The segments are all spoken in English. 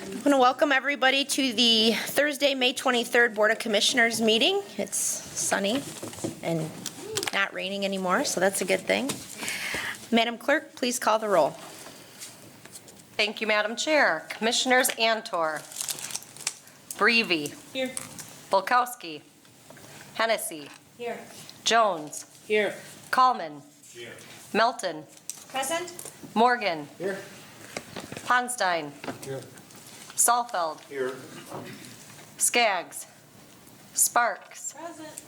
I'm going to welcome everybody to the Thursday, May 23rd Board of Commissioners meeting. It's sunny and not raining anymore, so that's a good thing. Madam Clerk, please call the roll. Thank you, Madam Chair. Commissioners Antor, Breivy. Here. Bulkowski. Hennessy. Here. Jones. Here. Kallman. Here. Melton. Present. Morgan. Here. Ponstein. Here. Saalfeld. Here. Skaggs. Sparks. Present.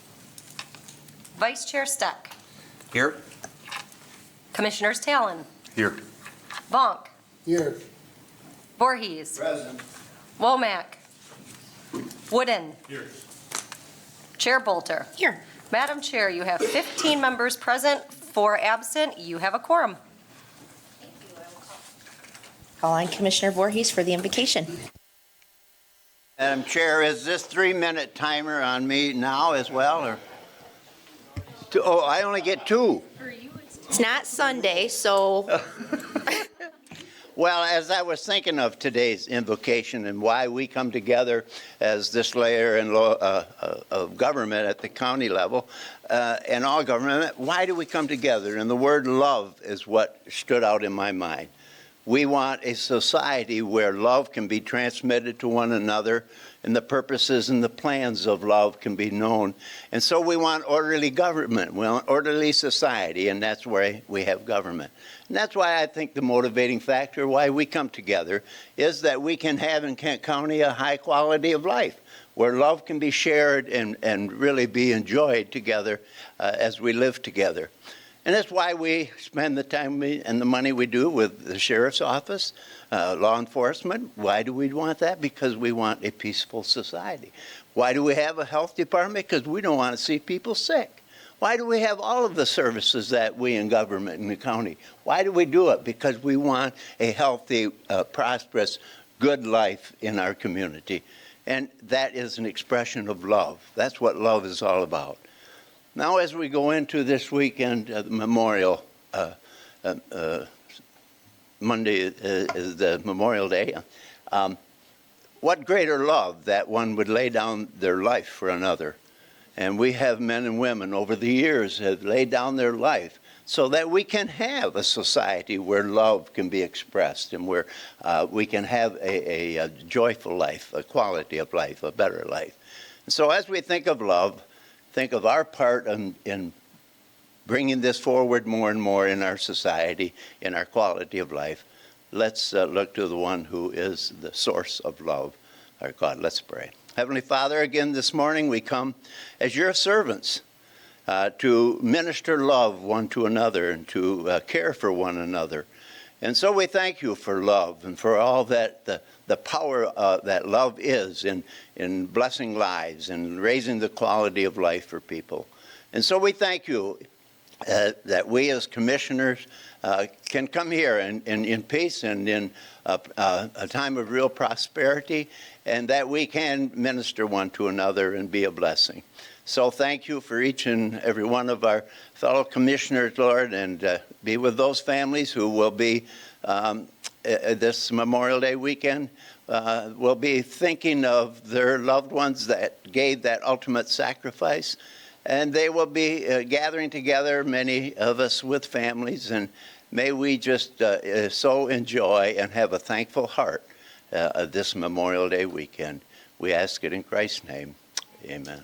Vice Chair Steck. Here. Commissioners Talon. Here. Vonk. Here. Voorhees. Present. Womack. Wooden. Here. Chair Bolter. Here. Madam Chair, you have 15 members present, 4 absent. You have a quorum. Call on Commissioner Voorhees for the invocation. Madam Chair, is this 3-minute timer on me now as well, or? Oh, I only get 2. It's not Sunday, so Well, as I was thinking of today's invocation and why we come together as this layer of government at the county level and all government, why do we come together? And the word love is what stood out in my mind. We want a society where love can be transmitted to one another and the purposes and the plans of love can be known. And so we want orderly government, we want orderly society, and that's where we have government. And that's why I think the motivating factor why we come together is that we can have in Kent County a high quality of life where love can be shared and really be enjoyed together as we live together. And that's why we spend the time and the money we do with the sheriff's office, law enforcement. Why do we want that? Because we want a peaceful society. Why do we have a health department? Because we don't want to see people sick. Why do we have all of the services that we in government in the county? Why do we do it? Because we want a healthy, prosperous, good life in our community. And that is an expression of love. That's what love is all about. Now, as we go into this weekend, Memorial, Monday is the Memorial Day. What greater love that one would lay down their life for another. And we have men and women over the years have laid down their life so that we can have a society where love can be expressed and where we can have a joyful life, a quality of life, a better life. And so as we think of love, think of our part in bringing this forward more and more in our society, in our quality of life. Let's look to the one who is the source of love, our God. Let's pray. Heavenly Father, again this morning we come as your servants to minister love one to another and to care for one another. And so we thank you for love and for all that the power that love is in blessing lives and raising the quality of life for people. And so we thank you that we as commissioners can come here in peace and in a time of real prosperity, and that we can minister one to another and be a blessing. So thank you for each and every one of our fellow commissioners, Lord, and be with those families who will be this Memorial Day weekend, will be thinking of their loved ones that gave that ultimate sacrifice. And they will be gathering together, many of us with families, and may we just so enjoy and have a thankful heart this Memorial Day weekend. We ask it in Christ's name. Amen.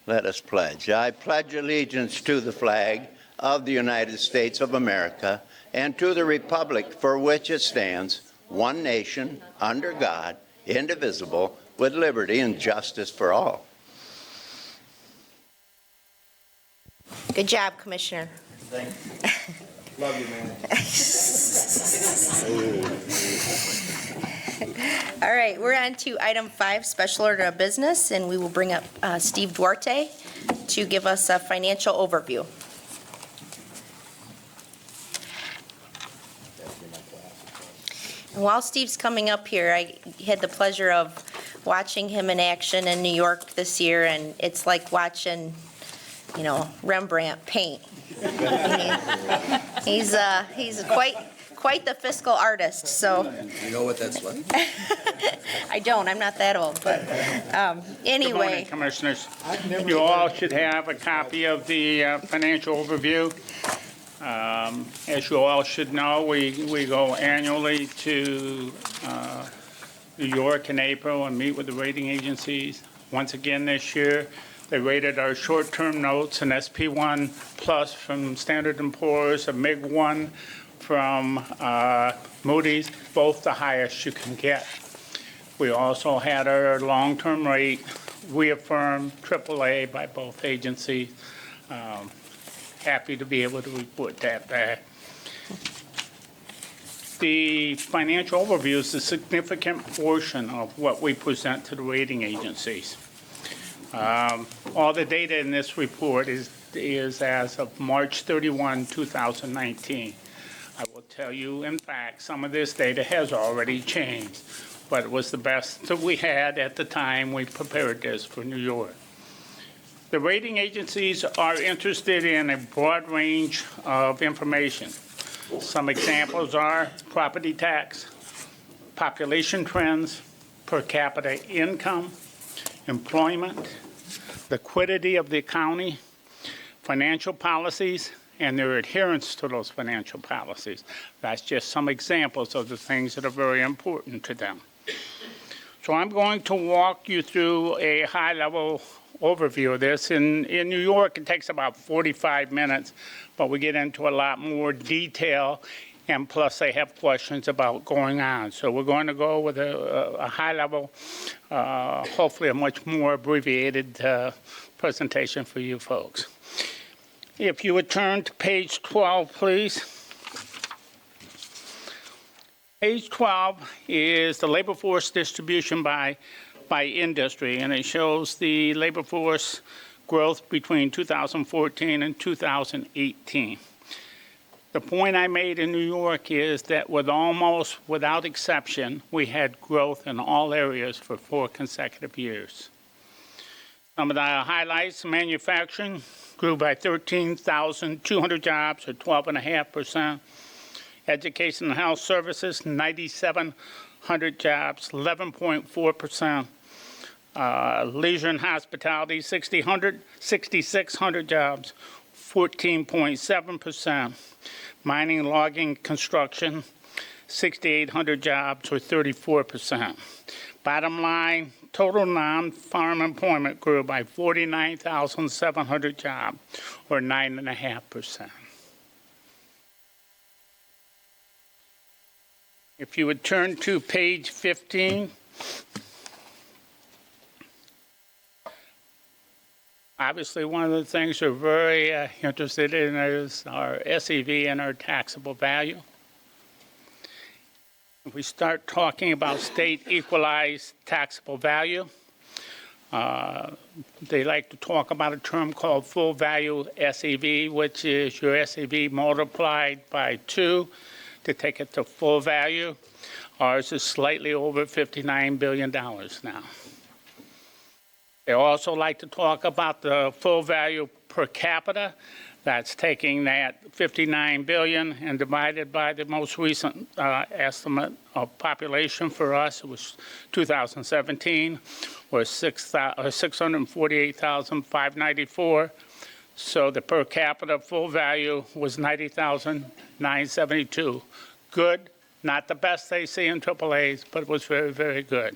Let us pledge. I pledge allegiance to the flag of the United States of America and to the republic for which it stands, one nation, under God, indivisible, with liberty and justice for all. good job, Commissioner. Thank you. Love you, man. All right, we're on to item 5, special order of business, and we will bring up Steve Duarte to give us a financial overview. And while Steve's coming up here, I had the pleasure of watching him in action in New York this year, and it's like watching, Rembrandt paint. He's quite quite the fiscal artist, so You know what that's like? I don't, I'm not that old, but Good morning, anyway. Commissioners. You all should have a copy of the financial overview. As you all should know, we go annually to New York in April and meet with the rating agencies. Once again this year, they rated our short-term notes an SP1 plus from Standard & Poor's, a MIG1 from Moody's, both the highest you can get. We also had our long-term rate reaffirmed AAA by both agencies. Happy to be able to report that back. The financial overview is a significant portion of what we present to the rating agencies. All the data in this report is as of March 31, 2019. I will tell you, in fact, some of this data has already changed, but it was the best that we had at the time we prepared this for New York. The rating agencies are interested in a broad range of information. Some examples are property tax, population trends, per capita income, employment, liquidity of the economy, financial policies, and their adherence to those financial policies. That's just some examples of the things that are very important to them. So I'm going to walk you through a high-level overview of this. In New York, it takes about 45 minutes, but we get into a lot more detail, and plus they have questions about going on. So we're going to go with a high level, hopefully a much more abbreviated presentation for you folks. If you would turn to page 12, please. Page 12 is the labor force distribution by industry, and it shows the labor force growth between 2014 and 2018. The point I made in New York is that without exception, we had growth in all areas for 4 consecutive years. Some of the highlights: manufacturing grew by 13,200 jobs, or 12.5%. Education and health services, 9,700 jobs, 11.4%. Leisure and hospitality, 6,600 jobs, 14.7%. Mining, logging, construction, 6,800 jobs, or 34%. Bottom line, total non-farm employment grew by 49,700 jobs, or 9.5%. If you would turn to page 15. Obviously, one of the things we're very interested in is our SEV and our taxable value. If we start talking about state equalized taxable value, they like to talk about a term called full value SEV, which is your SEV multiplied by 2 to take it to full value. Ours is slightly over $59 billion now. They also like to talk about the full value per capita. That's taking that $59 billion and divided by the most recent estimate of population for us. It was 2017, was 648,594. So the per capita full value was 90,972. Good, not the best they see in AAAs, but it was very, very good.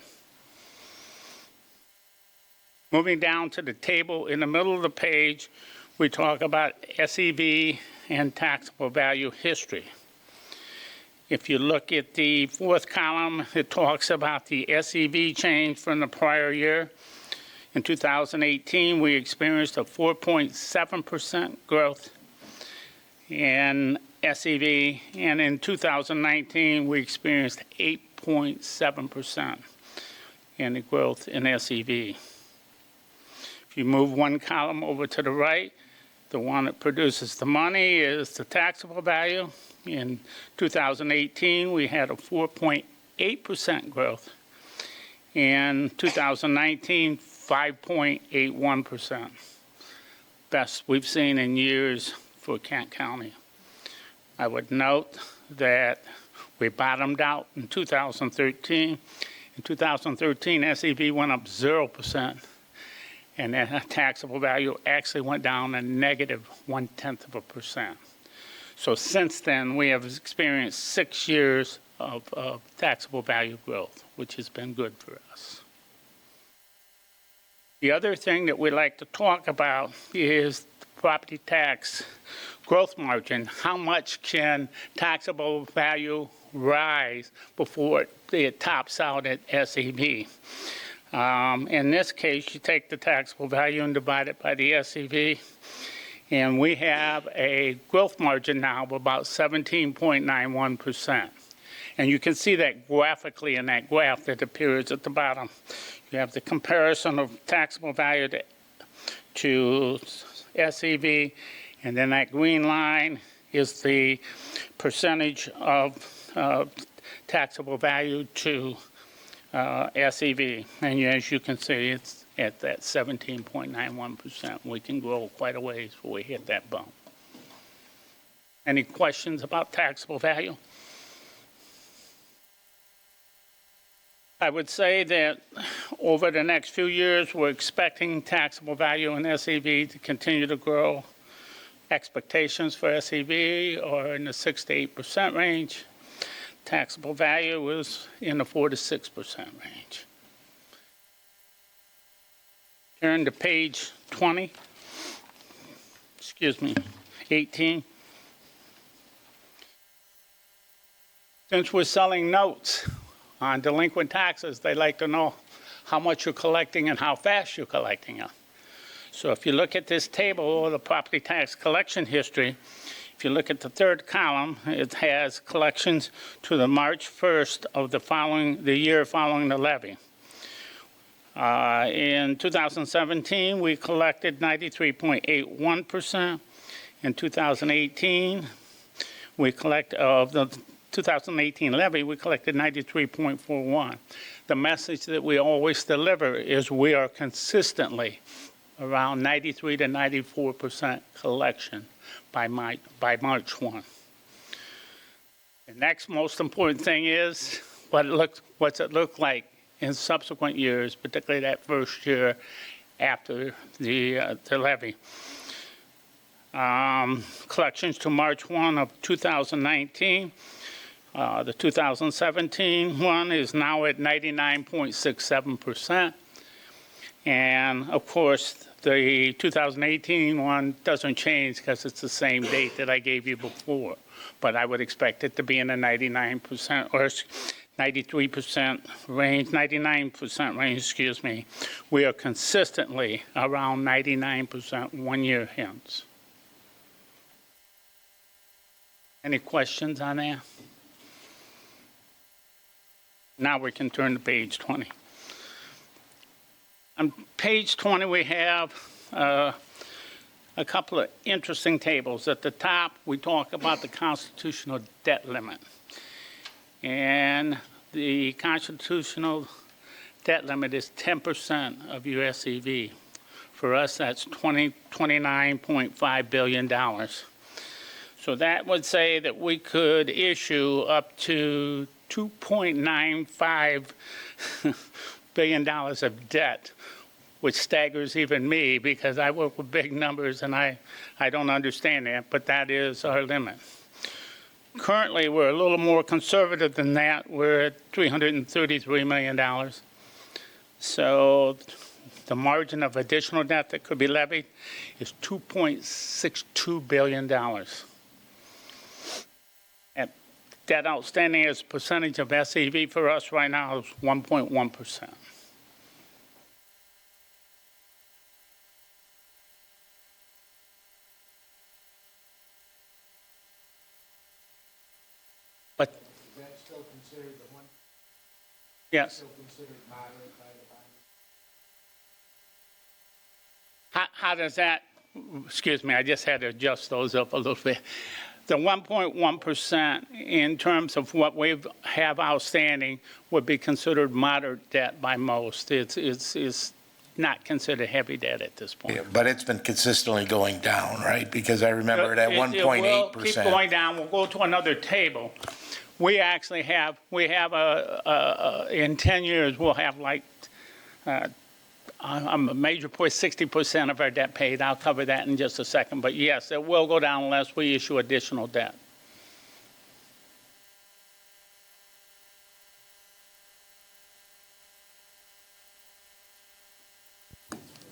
Moving down to the table in the middle of the page, we talk about SEV and taxable value history. If you look at the 4th column, it talks about the SEV change from the prior year. In 2018, we experienced a 4.7% growth in SEV, and in 2019, we experienced 8.7% in the growth in SEV. If you move one column over to the right, the one that produces the money is the taxable value. In 2018, we had a 4.8% growth. In 2019, 5.81%. Best we've seen in years for Kent County. I would note that we bottomed out in 2013. In 2013, SEV went up 0%, and then taxable value actually went down a negative 0.1%. So since then, we have experienced 6 years of taxable value growth, which has been good for us. The other thing that we like to talk about is the property tax growth margin. How much can taxable value rise before it tops out at SEV? In this case, you take the taxable value and divide it by the SEV, and we have a growth margin now of about 17.91%. And you can see that graphically in that graph that appears at the bottom. You have the comparison of taxable value to SEV, and then that green line is the percentage of taxable value to SEV. And as you can see, it's at that 17.91%. We can grow quite a ways before we hit that bump. Any questions about taxable value? I would say that over the next few years, we're expecting taxable value in SEV to continue to grow. Expectations for SEV are in the 6 to 8% range. Taxable value is in the 4 to 6% range. Turn to page 18. Since we're selling notes on delinquent taxes, they like to know how much you're collecting and how fast you're collecting it. So if you look at this table, the property tax collection history, if you look at the third column, it has collections to the March 1st of the year following the levy. In 2017, we collected 93.81%. In 2018, of the 2018 levy, we collected 93.41. The message that we always deliver is we are consistently around 93 to 94% collection by March 1. The next most important thing is what's it look like in subsequent years, particularly that first year after the levy. Collections to March 1 of 2019. The 2017 one is now at 99.67%. And of course, the 2018 one doesn't change because it's the same date that I gave you before. But I would expect it to be in the 99% or 93% range, 99% range, excuse me. We are consistently around 99% 1 year hence. Any questions on that? Now we can turn to page 20. On page 20, we have a couple of interesting tables. At the top, we talk about the constitutional debt limit. And the constitutional debt limit is 10% of US EV. For us, that's $29.5 billion. So that would say that we could issue up to $2.95 billion of debt, which staggers even me because I work with big numbers and I don't understand that, but that is our limit. Currently, we're a little more conservative than that. We're at $333 million. So the margin of additional debt that could be levied is $2.62 billion. Debt outstanding as a percentage of SEV for us right now is 1.1%. But Is that still considered the one? yes, Still considered moderate by the bond? how does that? Excuse me, I just had to adjust those up a little bit. The 1.1% in terms of what we have outstanding would be considered moderate debt by most. It's not considered heavy debt at this point. Yeah, but it's been consistently going down, right? Because I remember it at It will keep 1.8%. going down. We'll go to another table. We actually have, in 10 years, we'll have like, I'm a major point, 60% of our debt paid. I'll cover that in just a second. But yes, it will go down unless we issue additional debt.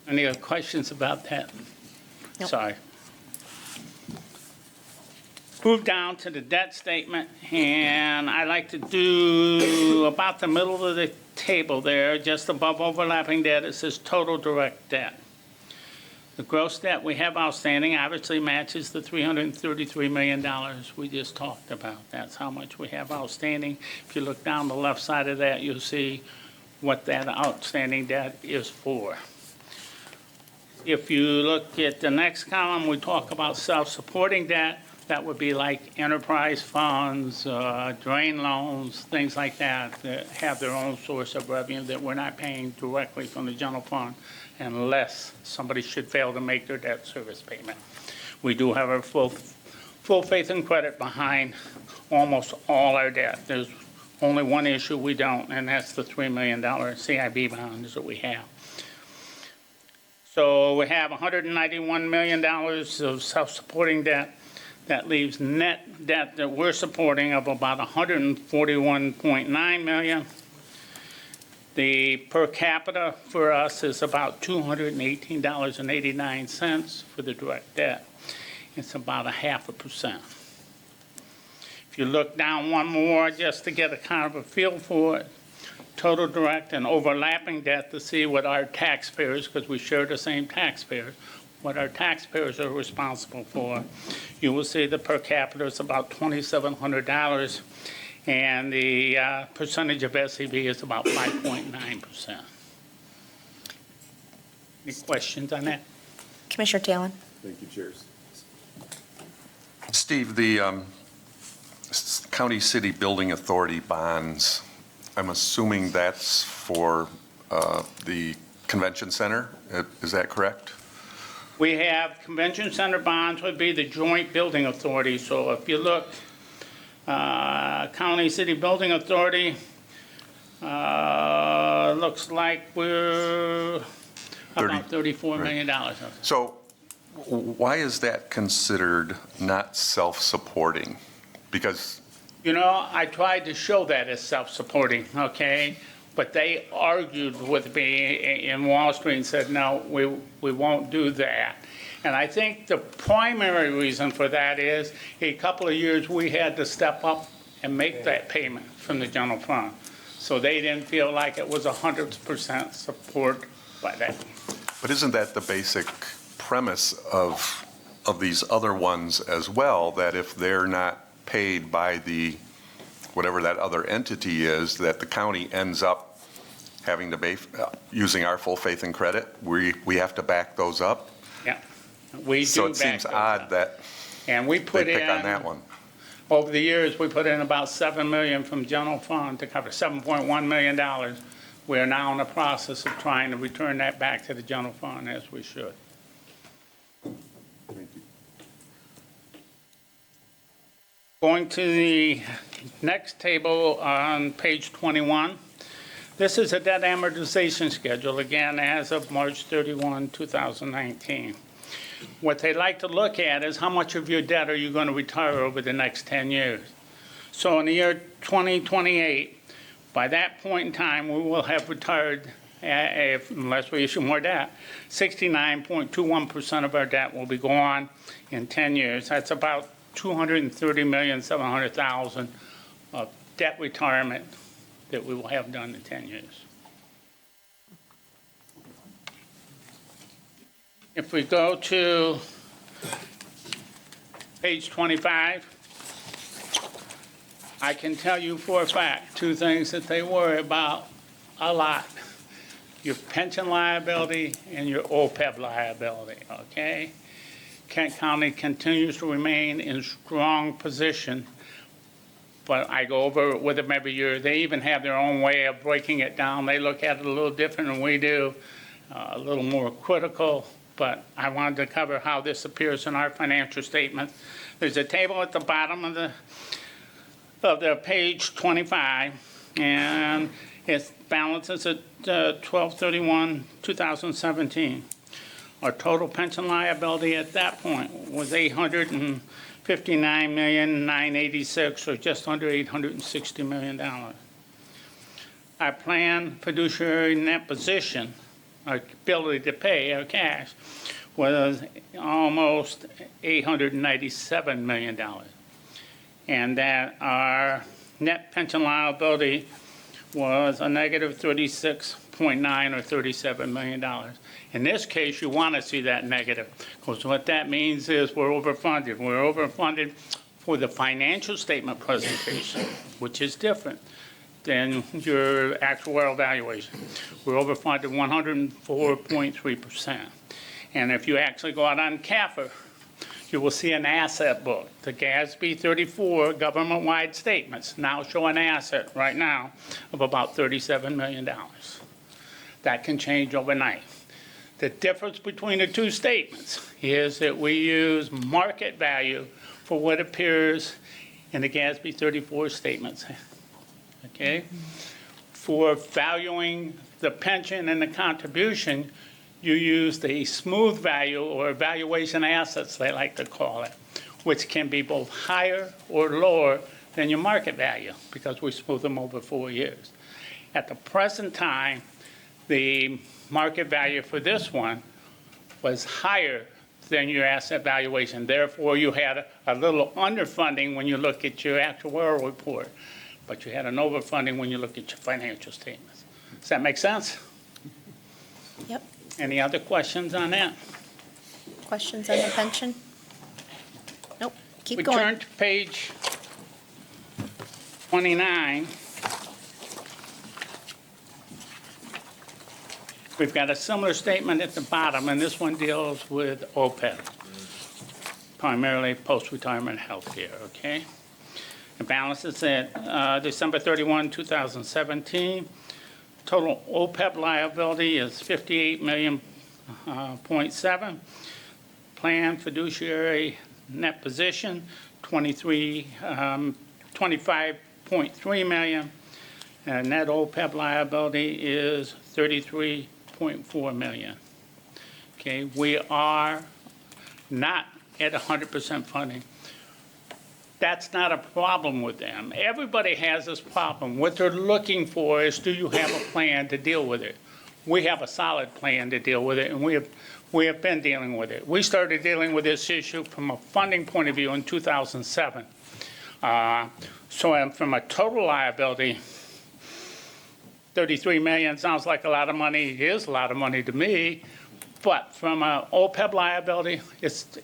Any other questions about that? Nope. Sorry. Move down to the debt statement, and I like to do about the middle of the table there, just above overlapping debt, it says total direct debt. The gross debt we have outstanding obviously matches the $333 million we just talked about. That's how much we have outstanding. If you look down the left side of that, you'll see what that outstanding debt is for. If you look at the next column, we talk about self-supporting debt. That would be like enterprise funds, drain loans, things like that have their own source of revenue that we're not paying directly from the general fund unless somebody should fail to make their debt service payment. We do have our full faith and credit behind almost all our debt. There's only one issue we don't, and that's the $3 million CIB bonds that we have. So we have $191 million of self-supporting debt. That leaves net debt that we're supporting of about $141.9 million. The per capita for us is about $218.89 for the direct debt. It's about 0.5%. If you look down one more, just to get a kind of a feel for it, total direct and overlapping debt to see what our taxpayers, because we share the same taxpayers, what our taxpayers are responsible for. You will see the per capita is about $2,700, and the percentage of SEB is about 5.9%. Any questions on that? Commissioner Talon? Thank you, Chairs. Steve, the County City Building Authority bonds, I'm assuming that's for the convention center. Is that correct? We have convention center bonds would be the joint building authority. So if you look, County City Building Authority, looks like we're about $34 million. So why is that considered not self-supporting? Because You know, I tried to show that as self-supporting, okay? But they argued with me in Wall Street and said, no, we won't do that. And I think the primary reason for that is a couple of years we had to step up and make that payment from the general fund. So they didn't feel like it was 100% support by that. But isn't that the basic premise of these other ones as well, that if they're not paid by the, whatever that other entity is, that the county ends up having to pay, using our full faith and credit, we have to back those up? Yeah, we do. So it seems odd that and we they put pick on in, that one. over the years, we put in about $7 million from general fund to cover $7.1 million. We are now in the process of trying to return that back to the general fund as we should. Going to the next table on page 21. This is a debt amortization schedule, again, as of March 31, 2019. What they like to look at is how much of your debt are you going to retire over the next 10 years. So in the year 2028, by that point in time, we will have retired, unless we issue more debt, 69.21% of our debt will be gone in 10 years. That's about $230,700,000 of debt retirement that we will have done in 10 years. If we go to page 25, I can tell you for a fact two things that they worry about a lot: your pension liability and your OPEB liability, okay? Kent County continues to remain in strong position, but I go over it with them every year. They even have their own way of breaking it down. They look at it a little different than we do. a little more critical, but I wanted to cover how this appears in our financial statement. There's a table at the bottom of the page 25, and it balances at 12/31/2017. Our total pension liability at that point was $859,986,000, or just under $860 million. Our planned fiduciary net position, our ability to pay our cash, was almost $897 million. And that our net pension liability was a negative 36.9 or $37 million. In this case, you want to see that negative, because what that means is we're overfunded. We're overfunded for the financial statement presentation, which is different than your actuarial valuation. We're overfunded 104.3%. And if you actually go out on CAFR, you will see an asset book. The GASB 34 government-wide statements now show an asset right now of about $37 million. That can change overnight. The difference between the two statements is that we use market value for what appears in the GASB 34 statements. Okay? For valuing the pension and the contribution, you use the smooth value or valuation assets, they like to call it, which can be both higher or lower than your market value because we smooth them over 4 years. At the present time, the market value for this one was higher than your asset valuation. Therefore, you had a little underfunding when you look at your actuarial report, but you had an overfunding when you look at your financial statements. Does that make sense? Yep. Any other questions on that? Questions on the pension? Nope, keep We going. turn to page 29. We've got a similar statement at the bottom, and this one deals with OPEB, primarily post-retirement health care, okay? The balance is at December 31, 2017. Total OPEB liability is $58.7 million. Planned fiduciary net position, $25.3 million. And net OPEB liability is $33.4 million. Okay, we are not at 100% funding. That's not a problem with them. Everybody has this problem. What they're looking for is, do you have a plan to deal with it? We have a solid plan to deal with it, and we have been dealing with it. We started dealing with this issue from a funding point of view in 2007. So from a total liability, $33 million sounds like a lot of money. It is a lot of money to me. But from an OPEB liability, it's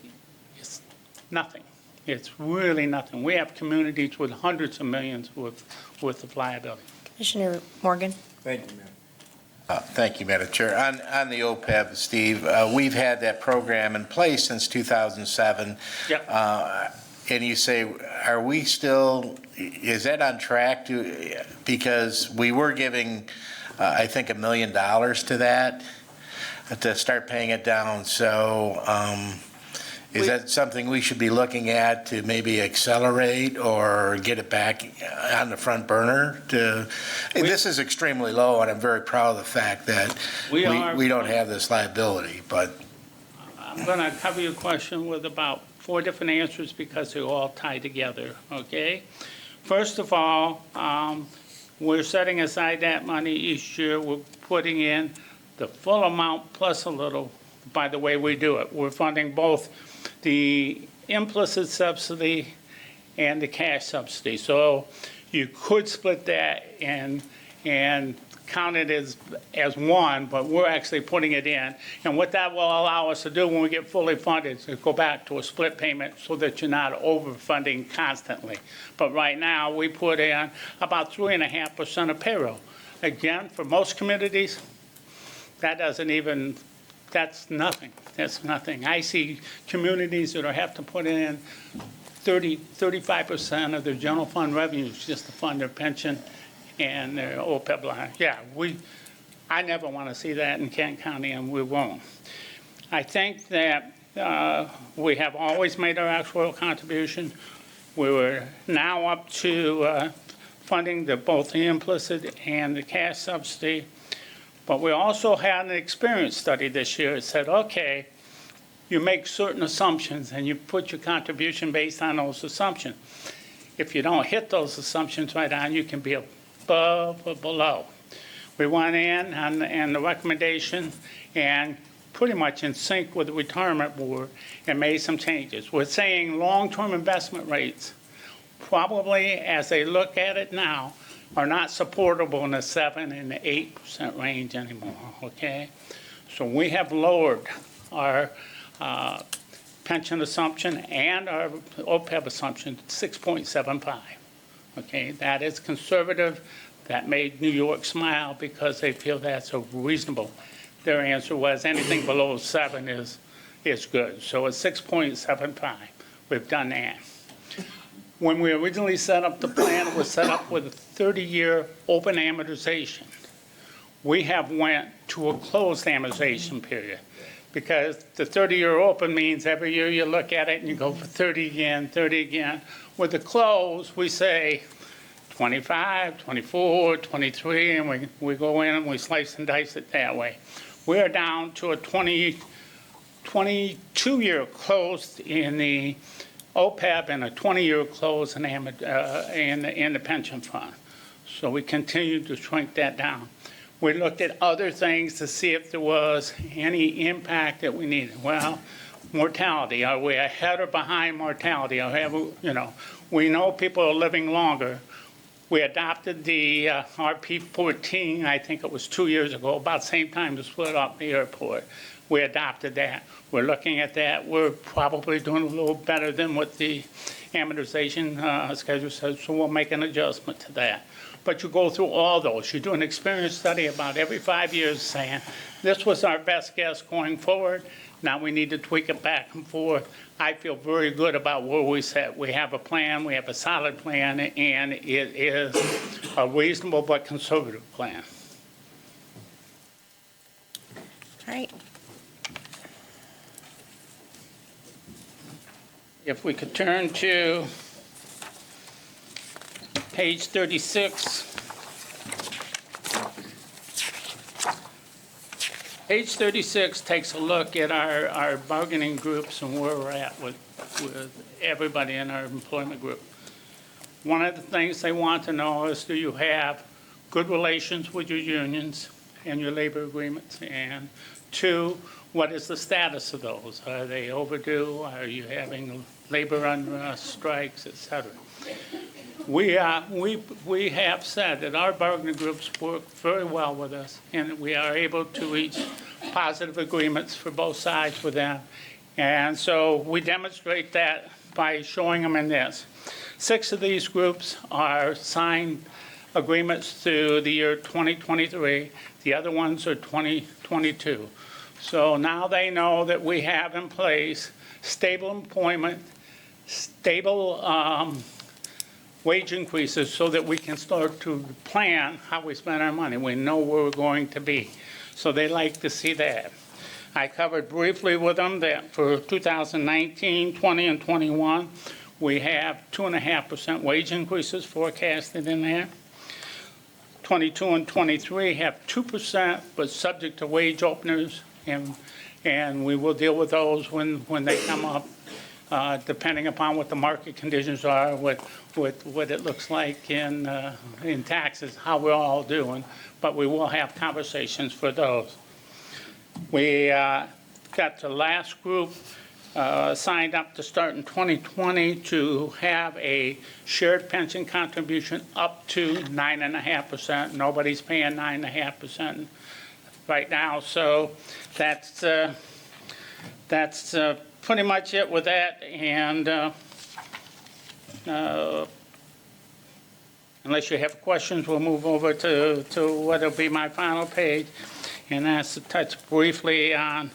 nothing. It's really nothing. We have communities with hundreds of millions worth of liability. Commissioner Morgan? Thank you, ma'am. Thank you, Madam Chair. On the OPEB, Steve, we've had that program in place since 2007. Yep. And you say, are we still, is that on track to, because we were giving, I think, $1 million to that, to start paying it down. So is that something we should be looking at to maybe accelerate or get it back on the front burner? This is extremely low, and I'm very proud of the fact that we don't have this liability, but. I'm going to cover your question with about 4 different answers because they all tie together, okay? First of all, we're setting aside that money each year. We're putting in the full amount plus a little by the way we do it. We're funding both the implicit subsidy and the cash subsidy. So you could split that and count it as one, but we're actually putting it in. And what that will allow us to do when we get fully funded is go back to a split payment so that you're not overfunding constantly. But right now, we put in about 3.5% of payroll. Again, for most communities, that doesn't even, that's nothing. That's nothing. I see communities that have to put in 35% of their general fund revenues just to fund their pension and their OPEB line. Yeah, I never want to see that in Kent County, and we won't. I think that we have always made our actual contribution. We were now up to funding both the implicit and the cash subsidy. But we also had an experience study this year that said, okay, you make certain assumptions and you put your contribution based on those assumptions. If you don't hit those assumptions right on, you can be above or below. We went in and the recommendation and pretty much in sync with the retirement board and made some changes. We're saying long-term investment rates, probably as they look at it now, are not supportable in the 7 and the 8% range anymore, okay? So we have lowered our pension assumption and our OPEB assumption to 6.75, okay? That is conservative. That made New York smile because they feel that's a reasonable. Their answer was anything below 7 is good. So it's 6.75. We've done that. When we originally set up the plan, it was set up with a 30-year open amortization. We have went to a closed amortization period because the 30-year open means every year you look at it and you go for 30 again, 30 again. With the close, we say 25, 24, 23, and we go in and we slice and dice it that way. We're down to a 22-year close in the OPEB and a 20-year close in the pension fund. So we continue to shrink that down. We looked at other things to see if there was any impact that we needed. Well, mortality, are we ahead or behind mortality? We know people are living longer. We adopted the RP14, I think it was 2 years ago, about the same time to split up the airport. We adopted that. We're looking at that. We're probably doing a little better than what the amortization schedule says, so we'll make an adjustment to that. But you go through all those. You do an experience study about every 5 years saying, this was our best guess going forward. Now we need to tweak it back and forth. I feel very good about where we sit. We have a plan, we have a solid plan, and it is a reasonable but conservative plan. All right. If we could turn to page 36. Page 36 takes a look at our bargaining groups and where we're at with everybody in our employment group. One of the things they want to know is, do you have good relations with your unions and your labor agreements? And 2, what is the status of those? Are they overdue? Are you having labor unrest, strikes, et cetera? We have said that our bargaining groups work very well with us, and we are able to reach positive agreements for both sides with them. And so we demonstrate that by showing them in this. 6 of these groups are signed agreements through the year 2023. The other ones are 2022. So now they know that we have in place stable employment, stable wage increases so that we can start to plan how we spend our money. We know where we're going to be. So they like to see that. I covered briefly with them that for 2019, 20, and 21, we have 2.5% wage increases forecasted in there. 22 and 23 have 2%, but subject to wage openers, and we will deal with those when they come up. Depending upon what the market conditions are, what it looks like in taxes, how we're all doing, but we will have conversations for those. We got the last group signed up to start in 2020 to have a shared pension contribution up to 9.5%. Nobody's paying 9.5% right now, so that's pretty much it with that, and unless you have questions, we'll move over to what'll be my final page, and that's to touch briefly on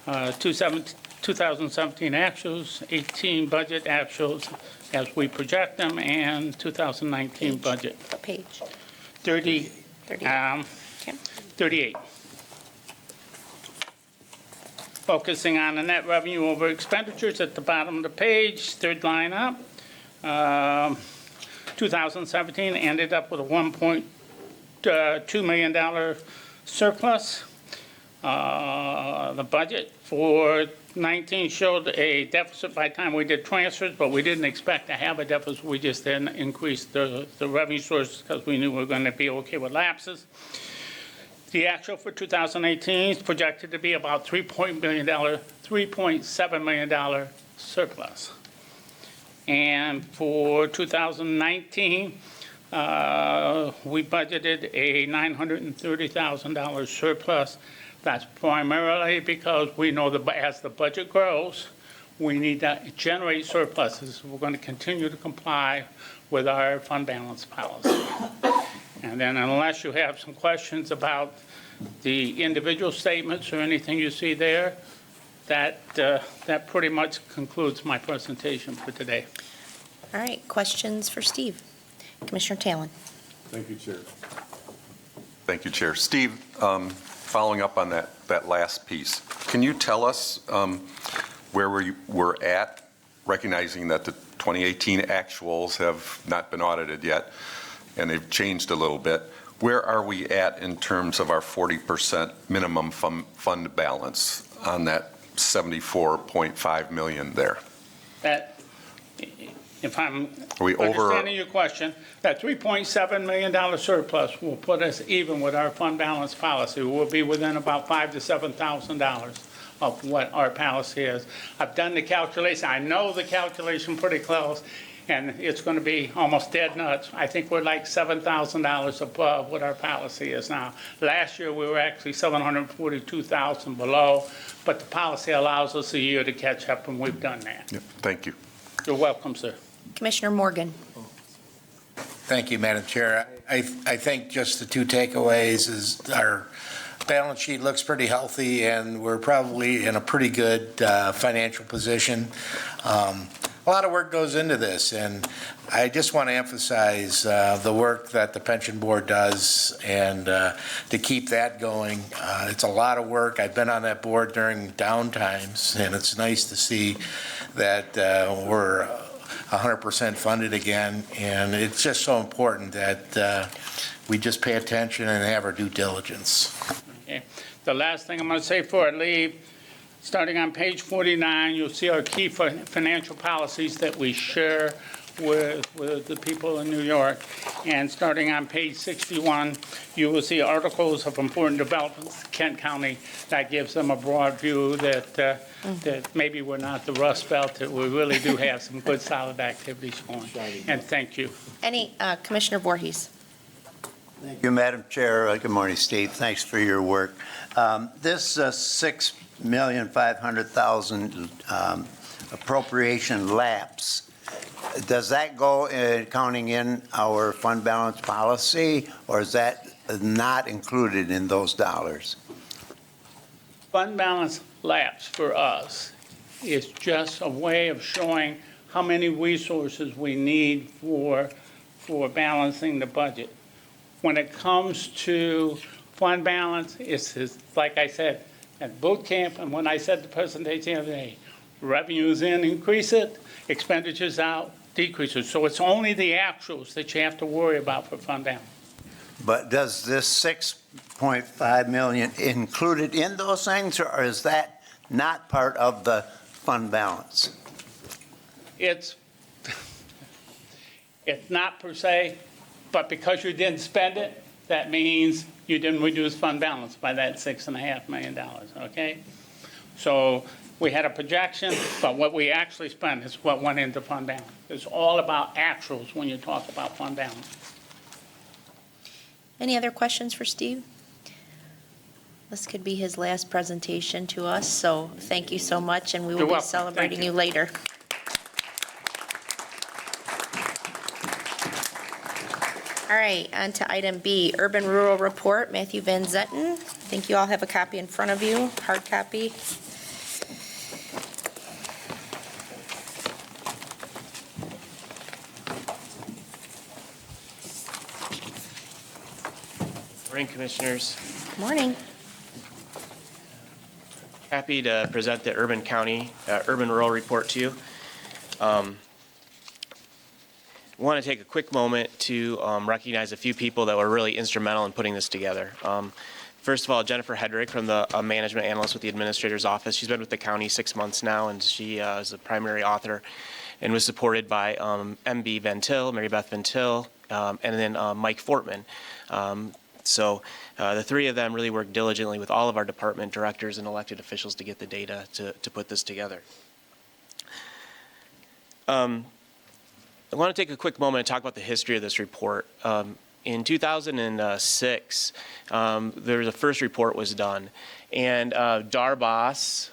2017 actuals, 18 budget actuals as we project them, and 2019 budget. What page? 30. Okay. 38. Focusing on the net revenue over expenditures at the bottom of the page, third line up. 2017 ended up with a $1.2 million surplus. The budget for 19 showed a deficit by the time we did transfers, but we didn't expect to have a deficit. We just then increased the revenue sources because we knew we were going to be okay with lapses. The actual for 2018 is projected to be about $3.7 million surplus. And for 2019, we budgeted a $930,000 surplus. That's primarily because we know that as the budget grows, we need to generate surpluses. We're going to continue to comply with our fund balance policy. And then unless you have some questions about the individual statements or anything you see there, that pretty much concludes my presentation for today. All right, questions for Steve? Commissioner Talon. Thank you, Chair. Thank you, Chair. Steve, following up on that last piece, can you tell us where we're at, recognizing that the 2018 actuals have not been audited yet, and they've changed a little bit. Where are we at in terms of our 40% minimum fund balance on that 74.5 million there? That, if I'm Are we over? understanding your question, that $3.7 million surplus will put us even with our fund balance policy. We'll be within about $5,000 to $7,000 of what our policy is. I've done the calculation. I know the calculation pretty close, and it's going to be almost dead nuts. I think we're like $7,000 above what our policy is now. Last year, we were actually $742,000 below, but the policy allows us a year to catch up, and we've done that. Yep, thank you. You're welcome, sir. Commissioner Morgan. Thank you, Madam Chair. I think just the two takeaways is our balance sheet looks pretty healthy, and we're probably in a pretty good financial position. A lot of work goes into this, and I just want to emphasize the work that the pension board does, and to keep that going. It's a lot of work. I've been on that board during down times, and it's nice to see that we're 100% funded again, and it's just so important that we just pay attention and have our due diligence. Okay. The last thing I'm going to say before I leave, starting on page 49, you'll see our key financial policies that we share with the people in New York. And starting on page 61, you will see articles of important developments in Kent County. That gives them a broad view that maybe we're not the Rust Belt, that we really do have some good solid activities going. And thank you. Any, Commissioner Voorhees. Thank you, Madam Chair. Good morning, Steve. Thanks for your work. This $6,500,000 appropriation lapse, does that go counting in our fund balance policy, or is that not included in those dollars? Fund balance lapse for us is just a way of showing how many resources we need for balancing the budget. When it comes to fund balance, it's like I said at boot camp, and when I said the presentation the other day, revenues in, increase it, expenditures out, decrease it. So it's only the actuals that you have to worry about for fund balance. But does this 6.5 million included in those things, or is that not part of the fund balance? It's not per se, but because you didn't spend it, that means you didn't reduce fund balance by that $6.5 million, okay? So we had a projection, but what we actually spent is what went into fund balance. It's all about actuals when you talk about fund balance. Any other questions for Steve? This could be his last presentation to us, so thank you so much, and we will You're be welcome. celebrating Thank you you. later. All right, on to item B, Urban Rural Report, Matthew Van Zetten. I think you all have a copy in front of you, hard copy. Morning, Commissioners. Morning. Happy to present the Urban Rural Report to you. Want to take a quick moment to recognize a few people that were really instrumental in putting this together. First of all, Jennifer Hedrick from the Management Analyst with the Administrator's Office. She's been with the county 6 months now, and she is the primary author and was supported by MB Ventil, Mary Beth Ventil, and then Mike Fortman. So the three of them really worked diligently with all of our department directors and elected officials to get the data to put this together. I want to take a quick moment and talk about the history of this report. In 2006, the first report was done, and Darboss,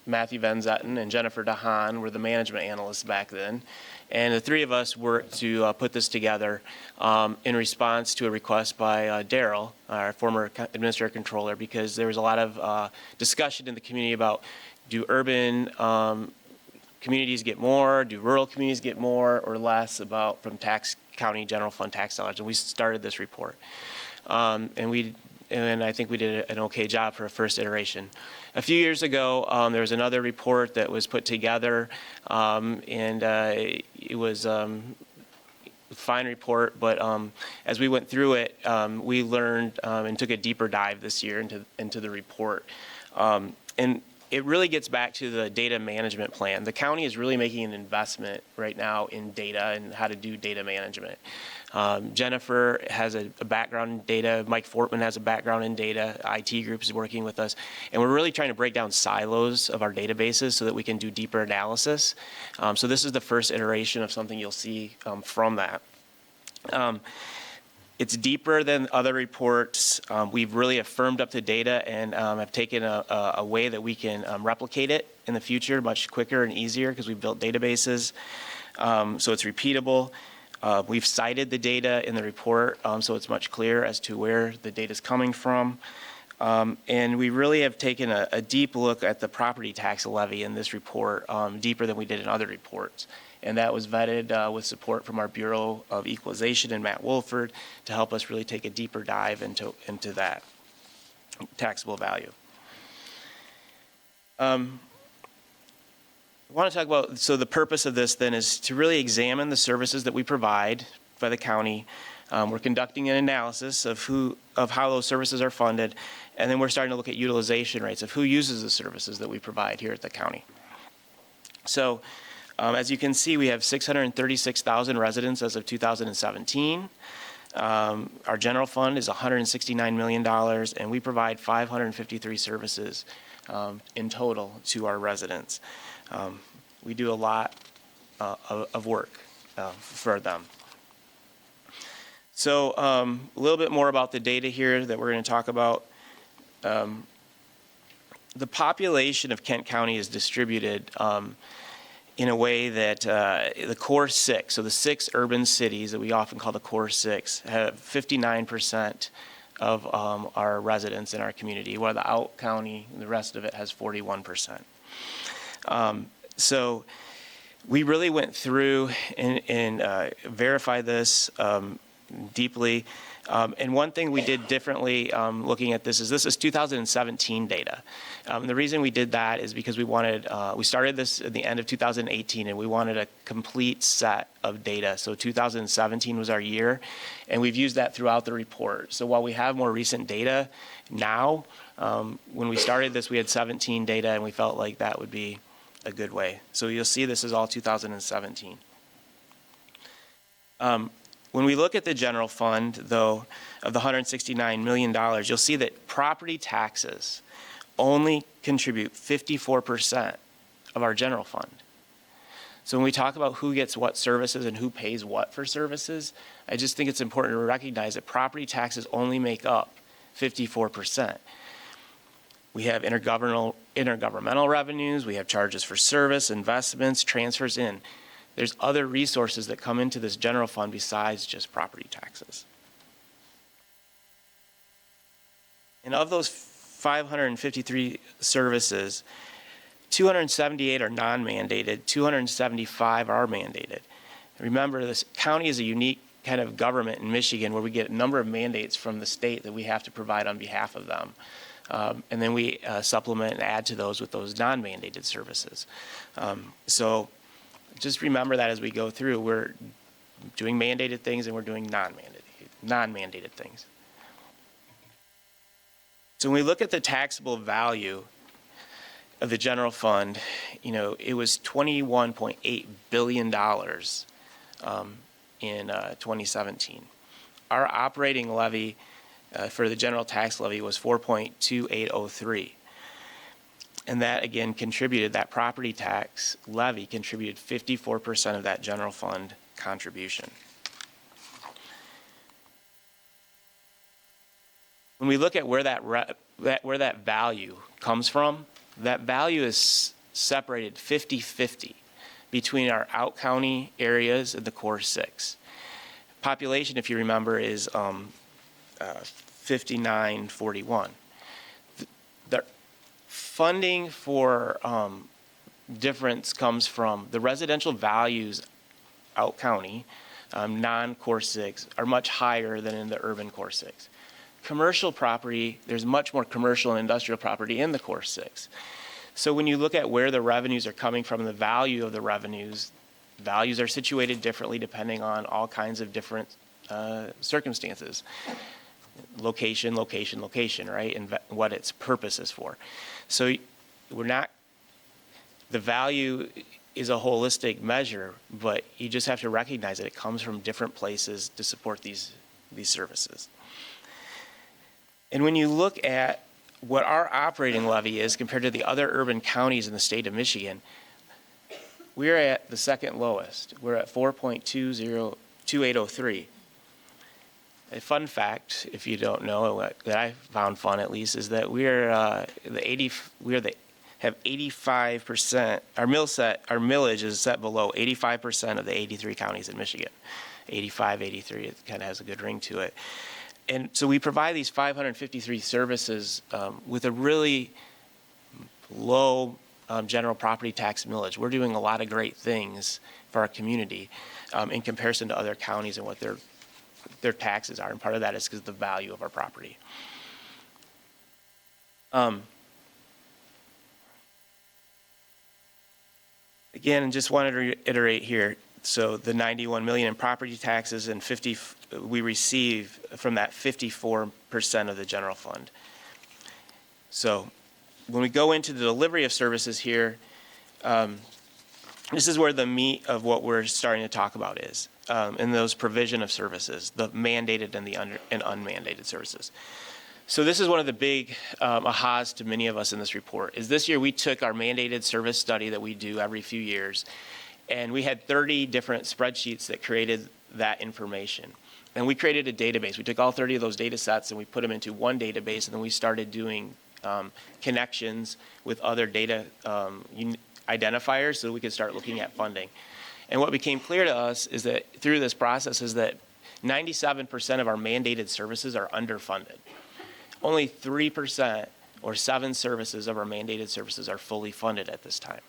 Matthew Van Zetten, and Jennifer DeHaan were the management analysts back then. And the three of us worked to put this together in response to a request by Daryl, our former administrator controller, because there was a lot of discussion in the community about, do urban communities get more, do rural communities get more or less from county general fund tax dollars? And we started this report. And I think we did an okay job for a first iteration. A few years ago, there was another report that was put together, and it was a fine report, but as we went through it, we learned and took a deeper dive this year into the report. And it really gets back to the data management plan. The county is really making an investment right now in data and how to do data management. Jennifer has a background in data. Mike Fortman has a background in data. IT Group is working with us. And we're really trying to break down silos of our databases so that we can do deeper analysis. So this is the first iteration of something you'll see from that. It's deeper than other reports. We've really affirmed up the data and have taken a way that we can replicate it in the future much quicker and easier because we've built databases. So it's repeatable. We've cited the data in the report, so it's much clearer as to where the data is coming from. And we really have taken a deep look at the property tax levy in this report, deeper than we did in other reports. And that was vetted with support from our Bureau of Equalization and Matt Wolford to help us really take a deeper dive into that taxable value. I want to talk about, so the purpose of this then is to really examine the services that we provide by the county. We're conducting an analysis of how those services are funded, and then we're starting to look at utilization rates of who uses the services that we provide here at the county. So as you can see, we have 636,000 residents as of 2017. Our general fund is $169 million, and we provide 553 services in total to our residents. We do a lot of work for them. So a little bit more about the data here that we're going to talk about. The population of Kent County is distributed in a way that the core six, so the 6 urban cities that we often call the core 6, have 59% of our residents in our community, while the out county, the rest of it, has 41%. So we really went through and verified this deeply. And one thing we did differently looking at this is 2017 data. The reason we did that is because we started this at the end of 2018 and we wanted a complete set of data. So 2017 was our year, and we've used that throughout the report. So while we have more recent data now, when we started this we had 17 data and we felt like that would be a good way. So you'll see this is all 2017. When we look at the general fund, though, of the $169 million, you'll see that property taxes only contribute 54% of our general fund. So when we talk about who gets what services and who pays what for services, I just think it's important to recognize that property taxes only make up 54%. We have intergovernmental revenues, we have charges for service, investments, transfers in. There's other resources that come into this general fund besides just property taxes. And of those 553 services, 278 are non-mandated, 275 are mandated. Remember, this county is a unique kind of government in Michigan where we get a number of mandates from the state that we have to provide on behalf of them. And then we supplement and add to those with those non-mandated services. So just remember that as we go through, we're doing mandated things and we're doing non-mandated things. So when we look at the taxable value of the general fund, you know, it was $21.8 billion in 2017. Our operating levy for the general tax levy was 4.2803. And that again contributed, that property tax levy contributed 54% of that general fund contribution. When we look at where that value comes from, that value is separated 50-50 between our out-county areas and the core six. Population, if you remember, is 5941. The funding for difference comes from the residential values out-county, non-core six, are much higher than in the urban core six. Commercial property, there's much more commercial and industrial property in the core six. So when you look at where the revenues are coming from, the value of the revenues, values are situated differently depending on all kinds of different circumstances. Location, location, location, right? And what its purpose is for. So the value is a holistic measure, but you just have to recognize that it comes from different places to support these services. And when you look at what our operating levy is compared to the other urban counties in the state of Michigan, we're at the second lowest. We're at 4.2803. A fun fact, if you don't know, that I found fun at least, is that have 85%. Our millage is set below 85% of the 83 counties in Michigan. 85, 83. It kind of has a good ring to it. And so we provide these 553 services with a really low general property tax millage. We're doing a lot of great things for our community in comparison to other counties and what their taxes are. And part of that is because of the value of our property. Again, just wanted to reiterate here. So the 91 million in property taxes and we receive from that 54% of the general fund. So when we go into the delivery of services here, this is where the meat of what we're starting to talk about is, in those provision of services, the mandated and the unmandated services. So this is one of the big ahas to many of us in this report, is this year we took our mandated service study that we do every few years, and we had 30 different spreadsheets that created that information. And we created a database. We took all 30 of those data sets and we put them into one database, and then we started doing connections with other data identifiers so that we could start looking at funding. And what became clear to us is that through this process is that 97% of our mandated services are underfunded. Only 3% or 7 services of our mandated services are fully funded at this time.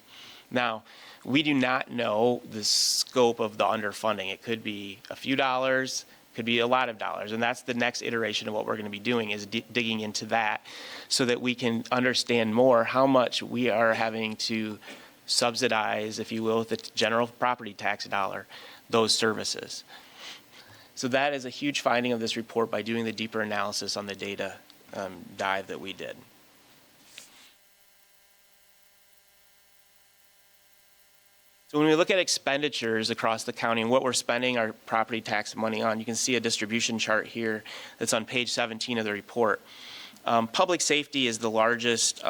Now, we do not know the scope of the underfunding. It could be a few dollars, could be a lot of dollars, and that's the next iteration of what we're going to be doing is digging into that so that we can understand more how much we are having to subsidize, if you will, with the general property tax dollar, those services. So that is a huge finding of this report by doing the deeper analysis on the data dive that we did. So when we look at expenditures across the county and what we're spending our property tax money on, you can see a distribution chart here that's on page 17 of the report. Public safety is the largest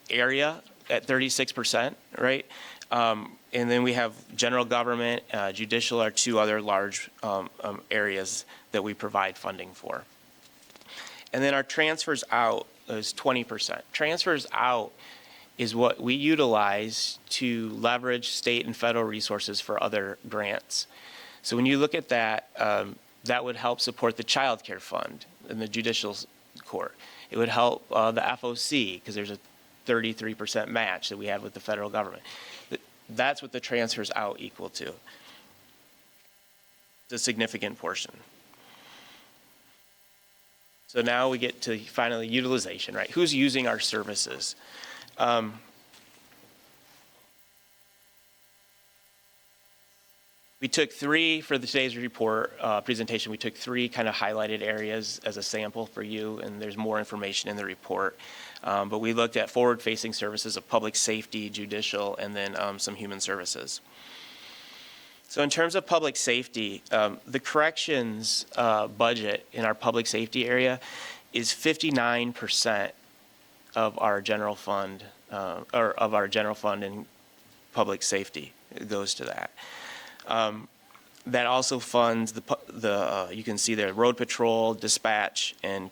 area at 36%, right? And then we have general government, judicial are 2 other large areas that we provide funding for. And then our transfers out is 20%. Transfers out is what we utilize to leverage state and federal resources for other grants. So when you look at that, that would help support the child care fund in the judicial court. It would help the FOC because there's a 33% match that we have with the federal government. That's what the transfers out equal to. It's a significant portion. So now we get to finally utilization, right? Who's using our services? We took three for today's report presentation. We took three kind of highlighted areas as a sample for you, and there's more information in the report. But we looked at forward-facing services of public safety, judicial, and then some human services. So in terms of public safety, the corrections budget in our public safety area is 59% of our general fund, or of our general fund in public safety. It goes to that. That also funds the you can see there, road patrol, dispatch, and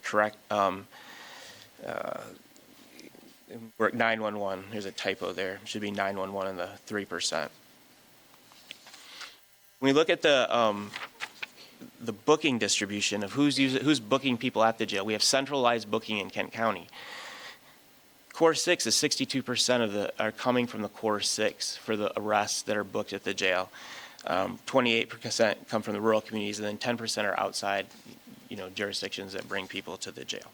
work 911. There's a typo there. It should be 911 and the 3%. When we look at the booking distribution of who's booking people at the jail, we have centralized booking in Kent County. Core 6 is 62% are coming from the Core 6 for the arrests that are booked at the jail. 28% come from the rural communities, and then 10% are outside, jurisdictions that bring people to the jail.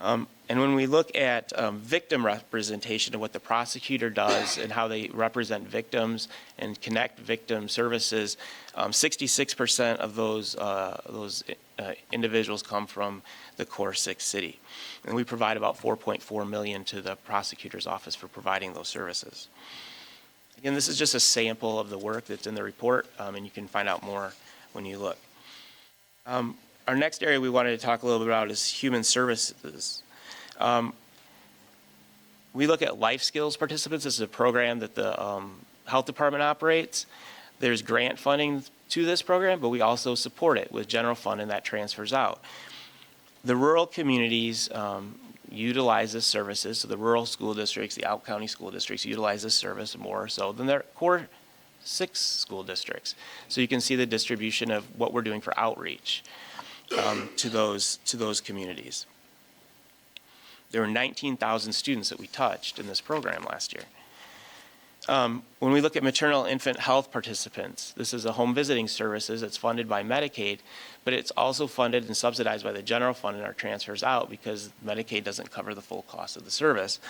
And when we look at victim representation of what the prosecutor does and how they represent victims and connect victim services, 66% of those individuals come from the Core 6 city. And we provide about $4.4 million to the prosecutor's office for providing those services. Again, this is just a sample of the work that's in the report, and you can find out more when you look. Our next area we wanted to talk a little bit about is human services. We look at life skills participants. This is a program that the health department operates. There's grant funding to this program, but we also support it with general fund, and that transfers out. The rural communities utilize this services, so the rural school districts, the out-county school districts utilize this service more so than their Core 6 school districts. So you can see the distribution of what we're doing for outreach to those communities. There were 19,000 students that we touched in this program last year. When we look at maternal infant health participants, this is a home visiting services that's funded by Medicaid, but it's also funded and subsidized by the general fund in our transfers out because Medicaid doesn't cover the full cost of the service.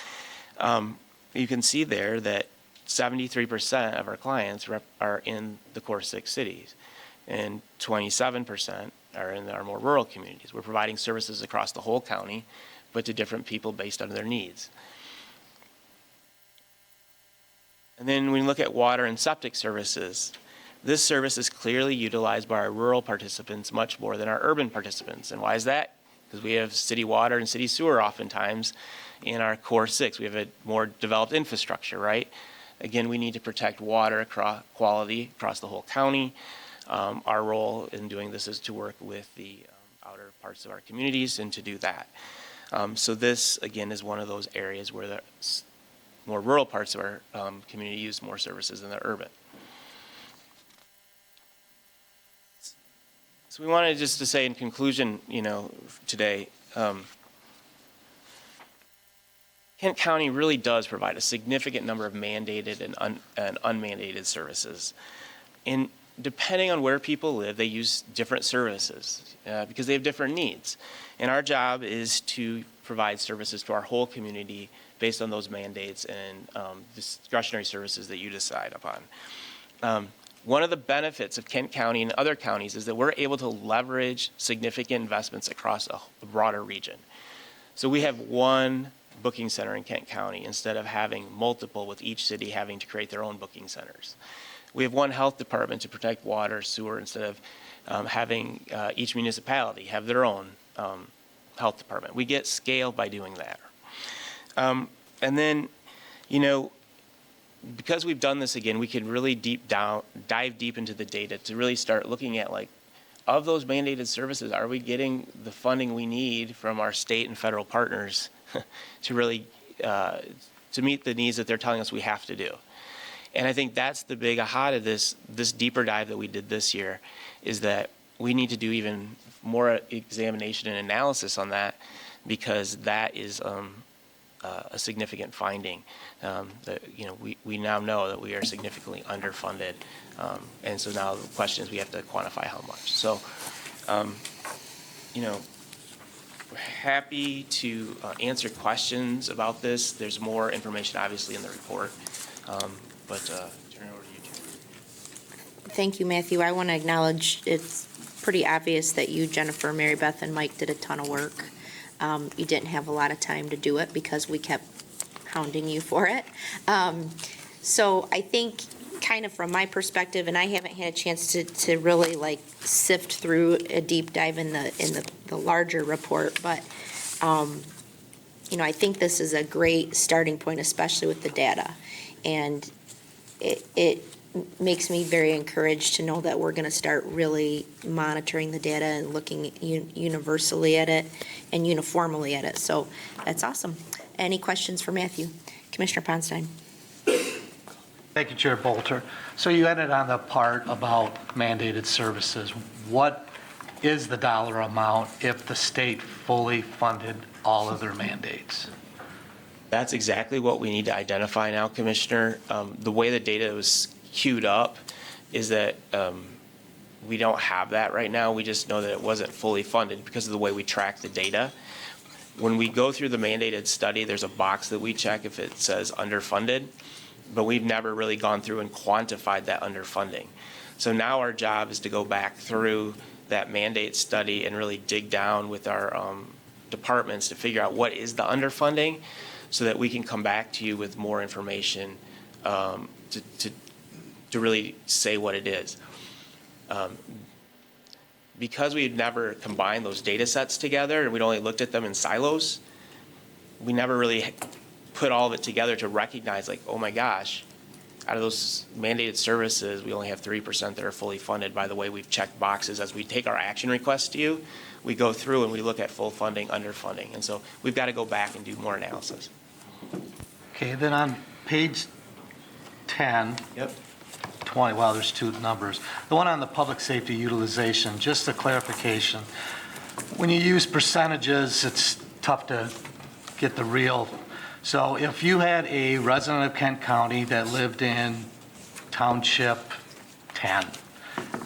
You can see there that 73% of our clients are in the Core 6 cities, and 27% are in our more rural communities. We're providing services across the whole county, but to different people based on their needs. And then when we look at water and septic services, this service is clearly utilized by our rural participants much more than our urban participants. And why is that? Because we have city water and city sewer oftentimes in our Core 6. We have a more developed infrastructure, right? Again, we need to protect water quality across the whole county. Our role in doing this is to work with the outer parts of our communities and to do that. So this, again, is one of those areas where the more rural parts of our community use more services than the urban. So we wanted just to say in conclusion, today, Kent County really does provide a significant number of mandated and unmandated services. And depending on where people live, they use different services because they have different needs. And our job is to provide services to our whole community based on those mandates and discretionary services that you decide upon. One of the benefits of Kent County and other counties is that we're able to leverage significant investments across a broader region. So we have one booking center in Kent County instead of having multiple, with each city having to create their own booking centers. We have one health department to protect water, sewer, instead of having each municipality have their own health department. We get scale by doing that. And then, because we've done this again, we can really dive deep into the data to really start looking at, of those mandated services, are we getting the funding we need from our state and federal partners to really to meet the needs that they're telling us we have to do? And I think that's the big aha to this deeper dive that we did this year, is that we need to do even more examination and analysis on that, because that is a significant finding, that, we now know that we are significantly underfunded. And so now the question is we have to quantify how much. So, we're happy to answer questions about this. There's more information obviously in the report, but turn it over to you, Chair. Thank you, Matthew. I want to acknowledge it's pretty obvious that you, Jennifer, Mary Beth, and Mike did a ton of work. You didn't have a lot of time to do it because we kept hounding you for it. So I think kind of from my perspective, and I haven't had a chance to really like sift through a deep dive in the larger report, but I think this is a great starting point, especially with the data. And it makes me very encouraged to know that we're going to start really monitoring the data and looking universally at it and uniformly at it. So that's awesome. Any questions for Matthew? Commissioner Ponstein. Thank you, Chair Bolter. So you ended on the part about mandated services. What is the dollar amount if the state fully funded all of their mandates? That's exactly what we need to identify now, Commissioner. The way the data was queued up is that we don't have that right now. We just know that it wasn't fully funded because of the way we track the data. When we go through the mandated study, there's a box that we check if it says underfunded, but we've never really gone through and quantified that underfunding. So now our job is to go back through that mandate study and really dig down with our departments to figure out what is the underfunding so that we can come back to you with more information to really say what it is. Because we've never combined those data sets together and we'd only looked at them in silos, we never really put all of it together to recognize like, oh my gosh, out of those mandated services, we only have 3% that are fully funded by the way we've checked boxes. As we take our action requests to you, we go through and we look at full funding, underfunding. And so we've got to go back and do more analysis. Okay, then on page 10, Yep. 20, well, there's two numbers. The one on the public safety utilization, just a clarification. When you use percentages, it's tough to get the real. So if you had a resident of Kent County that lived in Township 10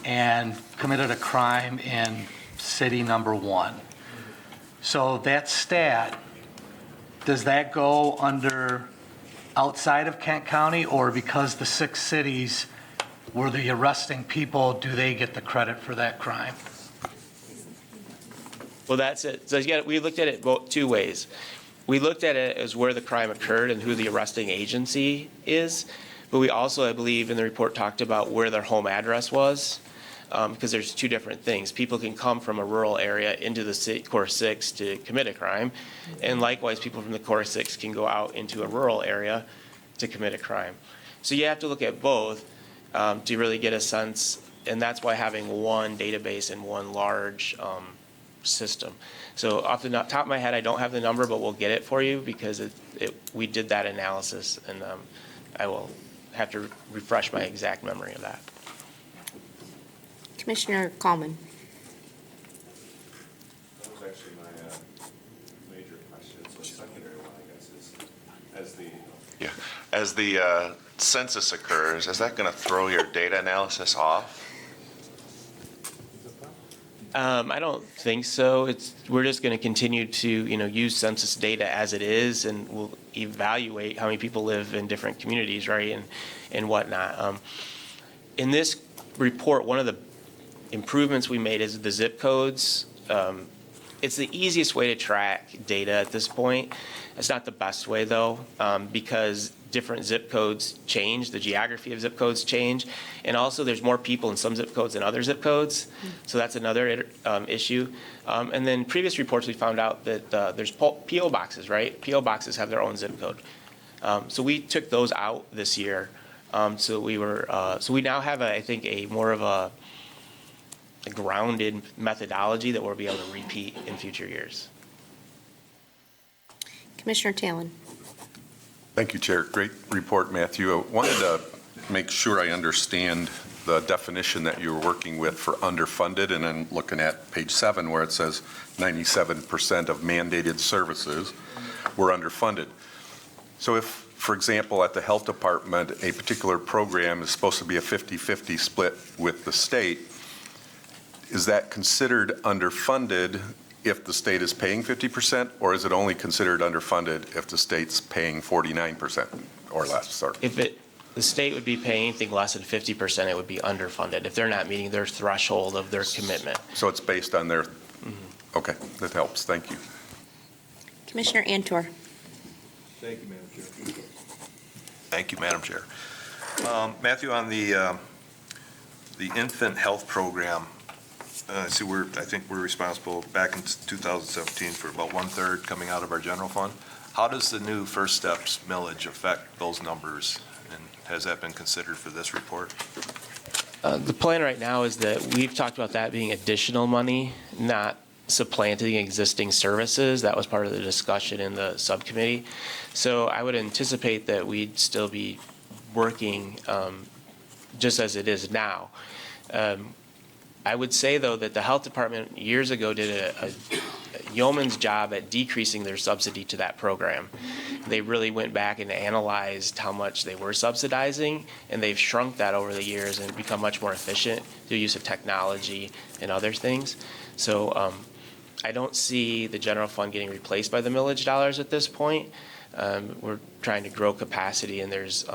and committed a crime in city number 1, so that stat, does that go under outside of Kent County, or because the 6 cities were the arresting people, do they get the credit for that crime? Well, that's it. So we looked at it both two ways. We looked at it as where the crime occurred and who the arresting agency is, but we also, I believe, in the report talked about where their home address was, because there's two different things. People can come from a rural area into the Core 6 to commit a crime, and likewise, people from the Core 6 can go out into a rural area to commit a crime. So you have to look at both to really get a sense, and that's why having one database and one large system. So off the top of my head, I don't have the number, but we'll get it for you because we did that analysis, and I will have to refresh my exact memory of that. Commissioner Coleman. That was actually my major question. So the secondary one, I guess, is as the census occurs, is that going to throw your data analysis off? I don't think so. We're just going to continue to, use census data as it is, and we'll evaluate how many people live in different communities, right, and whatnot. In this report, one of the improvements we made is the zip codes. It's the easiest way to track data at this point. It's not the best way, though, because different zip codes change, the geography of zip codes change, and also there's more people in some zip codes than other zip codes, so that's another issue. And then previous reports, we found out that there's P.O. boxes, right? P.O. boxes have their own zip code. So we took those out this year. So we now have, I think, a more of a grounded methodology that we'll be able to repeat in future years. Commissioner Talon. Thank you, Chair. Great report, Matthew. I wanted to make sure I understand the definition that you were working with for underfunded, and then looking at page 7 where it says 97% of mandated services. we're underfunded. So if, for example, at the health department, a particular program is supposed to be a 50-50 split with the state, is that considered underfunded if the state is paying 50%, or is it only considered underfunded if the state's paying 49% or less? Sorry. If the state would be paying anything less than 50%, it would be underfunded if they're not meeting their threshold of their commitment. So it's based on their, okay, that helps. Thank you. Commissioner Antor. Thank you, Madam Chair. Thank you, Madam Chair. Matthew, on the infant health program, I think we're responsible back in 2017 for about 1/3 coming out of our general fund. How does the new First Steps millage affect those numbers? And has that been considered for this report? The plan right now is that we've talked about that being additional money, not supplanting existing services. That was part of the discussion in the subcommittee. So I would anticipate that we'd still be working just as it is now. I would say, though, that the health department years ago did a yeoman's job at decreasing their subsidy to that program. They really went back and analyzed how much they were subsidizing, and they've shrunk that over the years and become much more efficient through use of technology and other things. So I don't see the general fund getting replaced by the millage dollars at this point. We're trying to grow capacity, and there's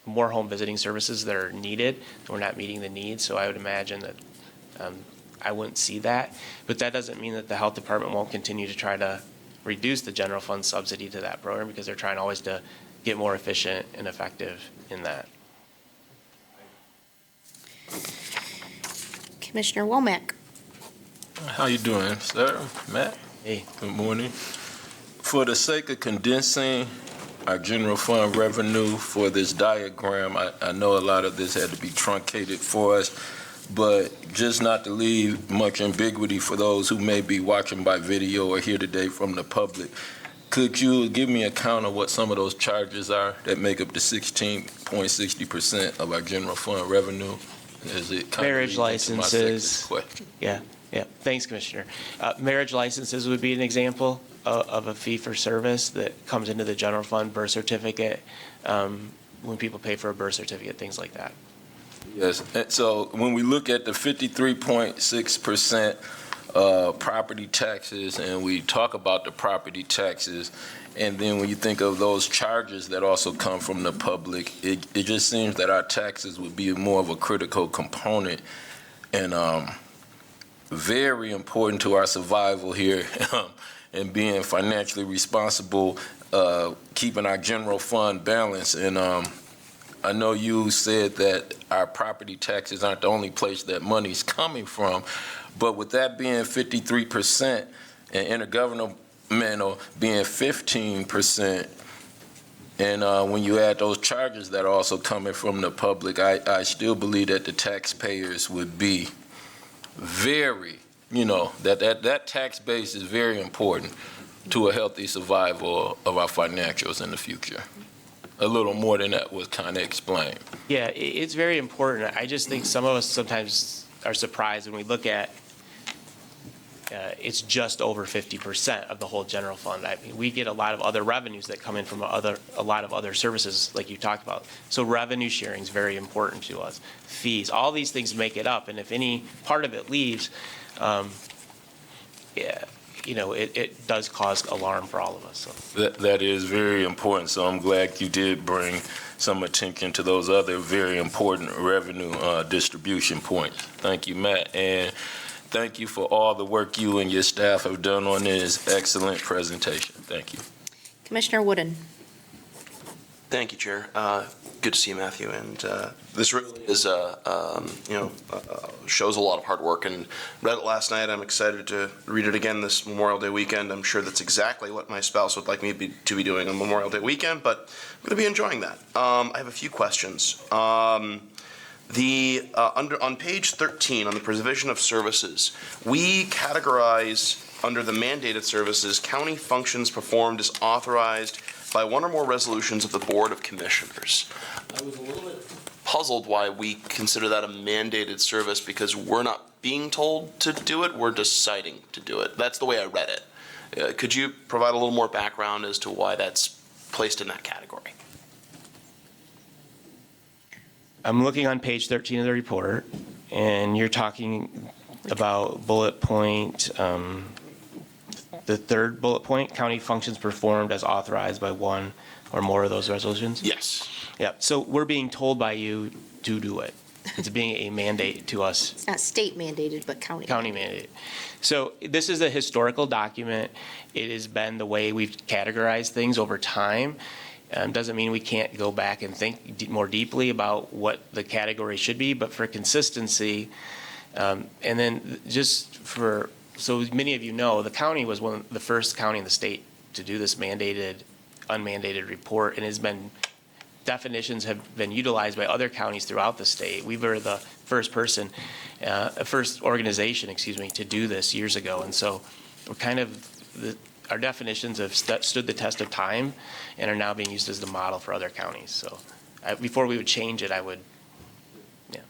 more home visiting services that are needed. We're not meeting the needs, so I would imagine that I wouldn't see that. But that doesn't mean that the health department won't continue to try to reduce the general fund subsidy to that program, because they're trying always to get more efficient and effective in that. Commissioner Womack. How you doing, sir? Matt? Hey. Good morning. For the sake of condensing our general fund revenue for this diagram, I know a lot of this had to be truncated for us, but just not to leave much ambiguity for those who may be watching by video or here today from the public, could you give me a count of what some of those charges are that make up the 16.60% of our general fund revenue? Is it kind Marriage of leads into my second licenses. question? Yeah. Thanks, Commissioner. Marriage licenses would be an example of a fee for service that comes into the general fund, birth certificate, when people pay for a birth certificate, things like that. Yes, and so when we look at the 53.6% property taxes, and we talk about the property taxes, and then when you think of those charges that also come from the public, it just seems that our taxes would be more of a critical component and very important to our survival here and being financially responsible, keeping our general fund balance. And I know you said that our property taxes aren't the only place that money's coming from, but with that being 53% and intergovernmental being 15%, and when you add those charges that are also coming from the public, I still believe that the taxpayers would be very, that tax base is very important to a healthy survival of our financials in the future. A little more than that was kind of explained. Yeah, it's very important. I just think some of us sometimes are surprised when we look at it's just over 50% of the whole general fund. I mean, we get a lot of other revenues that come in from a lot of other services like you talked about. So revenue sharing is very important to us. Fees, all these things make it up. And if any part of it leaves, it does cause alarm for all of us. So. That is very important. So I'm glad you did bring some attention to those other very important revenue distribution points. Thank you, Matt. And thank you for all the work you and your staff have done on this excellent presentation. Thank you. Commissioner Wooden. Thank you, Chair. Good to see you, Matthew. And this really is, shows a lot of hard work. And read it last night. I'm excited to read it again this Memorial Day weekend. I'm sure that's exactly what my spouse would like me to be doing on Memorial Day weekend, but I'm going to be enjoying that. I have a few questions. On page 13, on the provision of services, we categorize under the mandated services, county functions performed as authorized by one or more resolutions of the Board of Commissioners. I was a little bit puzzled why we consider that a mandated service, because we're not being told to do it, we're deciding to do it. That's the way I read it. Could you provide a little more background as to why that's placed in that category? I'm looking on page 13 of the report, and you're talking about bullet point, the third bullet point, county functions performed as authorized by one or more of those resolutions? Yes. Yeah, so we're being told by you to do it. It's being a mandate to us. It's not state mandated, but county. County mandate. So this is a historical document. It has been the way we've categorized things over time. Doesn't mean we can't go back and think more deeply about what the category should be, but for consistency, and then just for, so many of you know, the county was one of the first county in the state to do this mandated, unmandated report, and has been, definitions have been utilized by other counties throughout the state. We were the first organization, to do this years ago. And so we're kind of, our definitions have stood the test of time and are now being used as the model for other counties. So before we would change it, I would, yeah.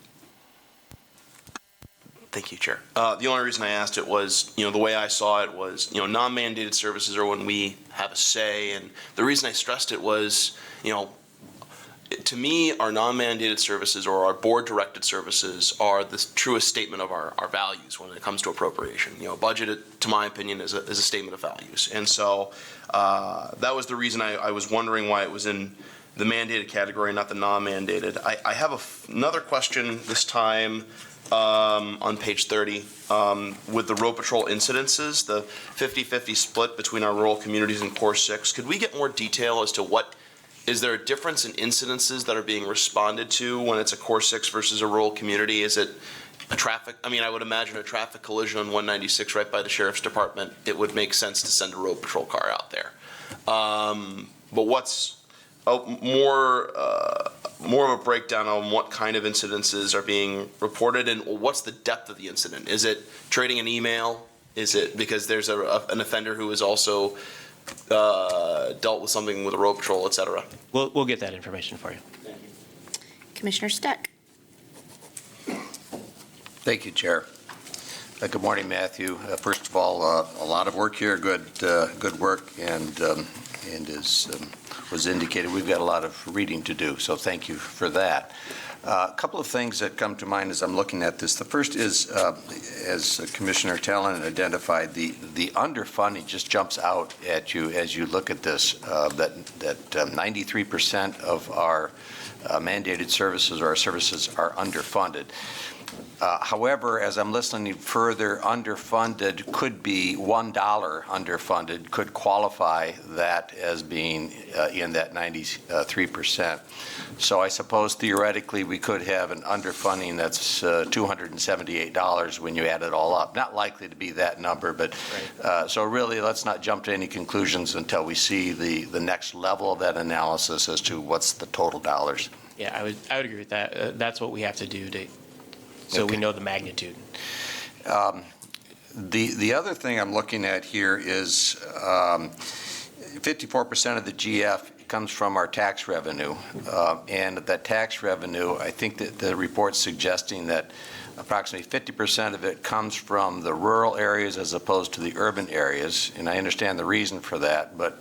Thank you, Chair. The only reason I asked it was, the way I saw it was, non-mandated services are when we have a say. And the reason I stressed it was, to me, our non-mandated services or our board-directed services are the truest statement of our values when it comes to appropriation. Budget, to my opinion, is a statement of values. And so that was the reason I was wondering why it was in the mandated category, not the non-mandated. I have another question this time on page 30 with the road patrol incidences, the 50-50 split between our rural communities and Core 6. Could we get more detail as to what, is there a difference in incidences that are being responded to when it's a Core 6 versus a rural community? Is it a traffic, I would imagine a traffic collision on 196 right by the sheriff's department, it would make sense to send a road patrol car out there. But what's more of a breakdown on what kind of incidences are being reported and what's the depth of the incident? Is it trading an email? Is it because there's an offender who is also dealt with something with a road patrol, et cetera? We'll get that information for you. Commissioner Steck. Thank you, Chair. Good morning, Matthew. First of all, a lot of work here, good work, and as was indicated, we've got a lot of reading to do, so thank you for that. A couple of things that come to mind as I'm looking at this. The first is, as Commissioner Talon identified, the underfunding just jumps out at you as you look at this, that 93% of our mandated services or our services are underfunded. However, as I'm listening further, underfunded could be $1 underfunded, could qualify that as being in that 93%. So I suppose theoretically we could have an underfunding that's $278 when you add it all up. Not likely to be that number, but so really let's not jump to any conclusions until we see the next level of that analysis as to what's the total dollars. Yeah, I would agree with that. That's what we have to do so we know the magnitude. The other thing I'm looking at here is 54% of the GF comes from our tax revenue. And that tax revenue, I think that the report's suggesting that approximately 50% of it comes from the rural areas as opposed to the urban areas. And I understand the reason for that, but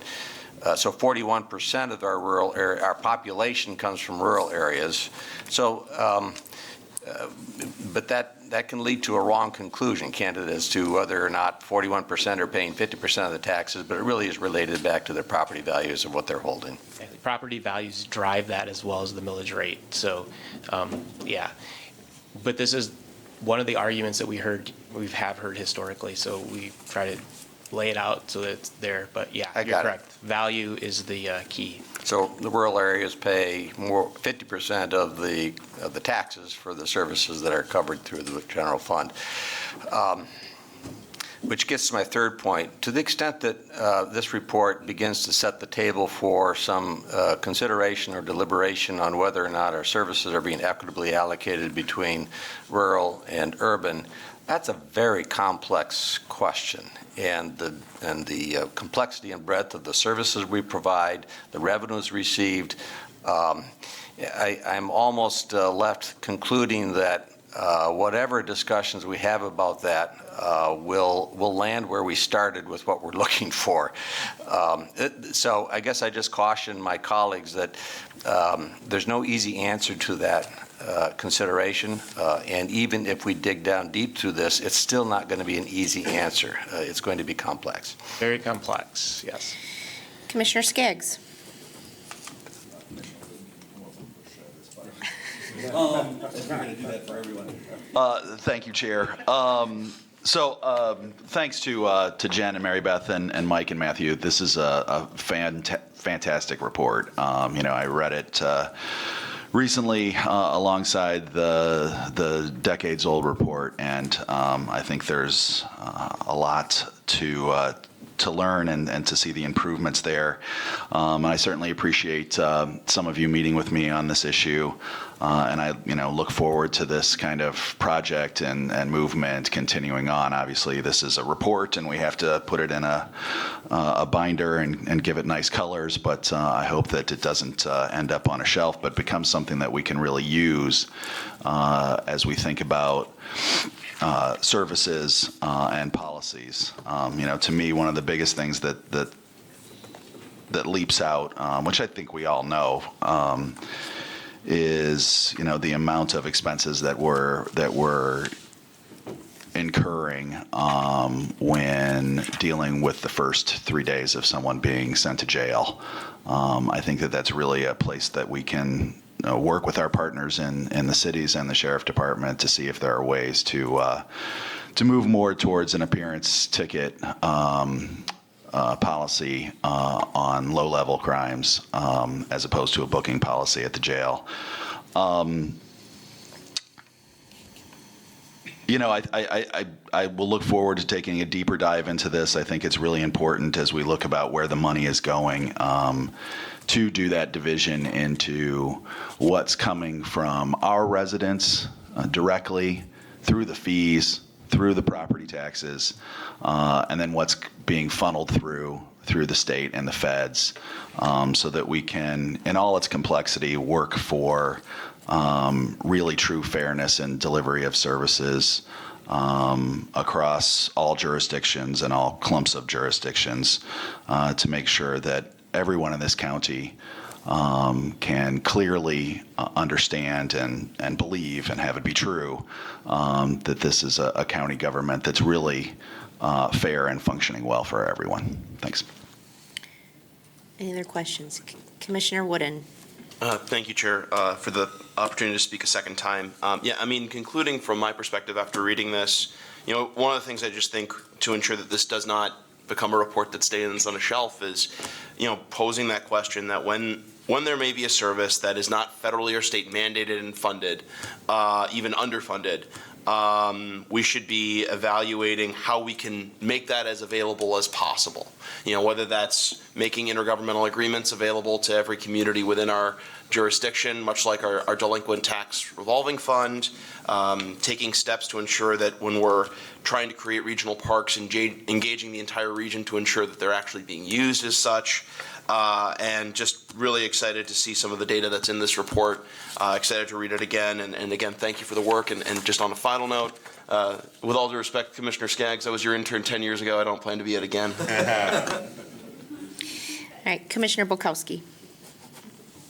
so 41% of our population comes from rural areas. So, but that can lead to a wrong conclusion, can't it, as to whether or not 41% are paying 50% of the taxes, but it really is related back to their property values of what they're holding. Exactly. Property values drive that as well as the millage rate. So, yeah. But this is one of the arguments that we have heard historically, so we try to lay it out so that it's there. But yeah, you're correct. Value is the key. So the rural areas pay more 50% of the taxes for the services that are covered through the general fund. Which gets to my third point. To the extent that this report begins to set the table for some consideration or deliberation on whether or not our services are being equitably allocated between rural and urban, that's a very complex question. And the complexity and breadth of the services we provide, the revenues received, I'm almost left concluding that whatever discussions we have about that will land where we started with what we're looking for. So I guess I just caution my colleagues that there's no easy answer to that consideration, and even if we dig down deep through this, it's still not going to be an easy answer. It's going to be complex. Very complex, yes. Commissioner Skaggs. Thank you, Chair. Thanks to Jen and Mary Beth and Mike and Matthew. This is a fantastic report. I read it recently alongside the decades-old report, and I think there's a lot to learn and to see the improvements there. And I certainly appreciate some of you meeting with me on this issue. And I, look forward to this kind of project and movement continuing on. Obviously, this is a report, and we have to put it in a binder and give it nice colors. But I hope that it doesn't end up on a shelf, but becomes something that we can really use as we think about services and policies. To me, one of the biggest things that leaps out, which I think we all know, is the amount of expenses that we're incurring when dealing with the first 3 days of someone being sent to jail. I think that's really a place that we can work with our partners in the cities and the sheriff department to see if there are ways to move more towards an appearance ticket policy on low-level crimes as opposed to a booking policy at the jail. I will look forward to taking a deeper dive into this. I think it's really important as we look about where the money is going to do that division into what's coming from our residents directly through the fees, through the property taxes, and then what's being funneled through the state and the feds, so that we can, in all its complexity, work for really true fairness and delivery of services across all jurisdictions and all clumps of jurisdictions to make sure that everyone in this county can clearly understand and believe and have it be true that this is a county government that's really fair and functioning well for everyone. Thanks. Any other questions? Commissioner Wooden. Thank you, Chair, for the opportunity to speak a second time. Concluding from my perspective after reading this, one of the things I just think to ensure that this does not become a report that stays on a shelf is, posing that question that when there may be a service that is not federally or state mandated and funded, even underfunded, we should be evaluating how we can make that as available as possible. Whether that's making intergovernmental agreements available to every community within our jurisdiction, much like our delinquent tax revolving fund, taking steps to ensure that when we're trying to create regional parks, engaging the entire region to ensure that they're actually being used as such. And just really excited to see some of the data that's in this report. Excited to read it again. And again, thank you for the work. And just on a final note, with all due respect, Commissioner Skaggs, I was your intern 10 years ago. I don't plan to be it again. All right, Commissioner Bukowski.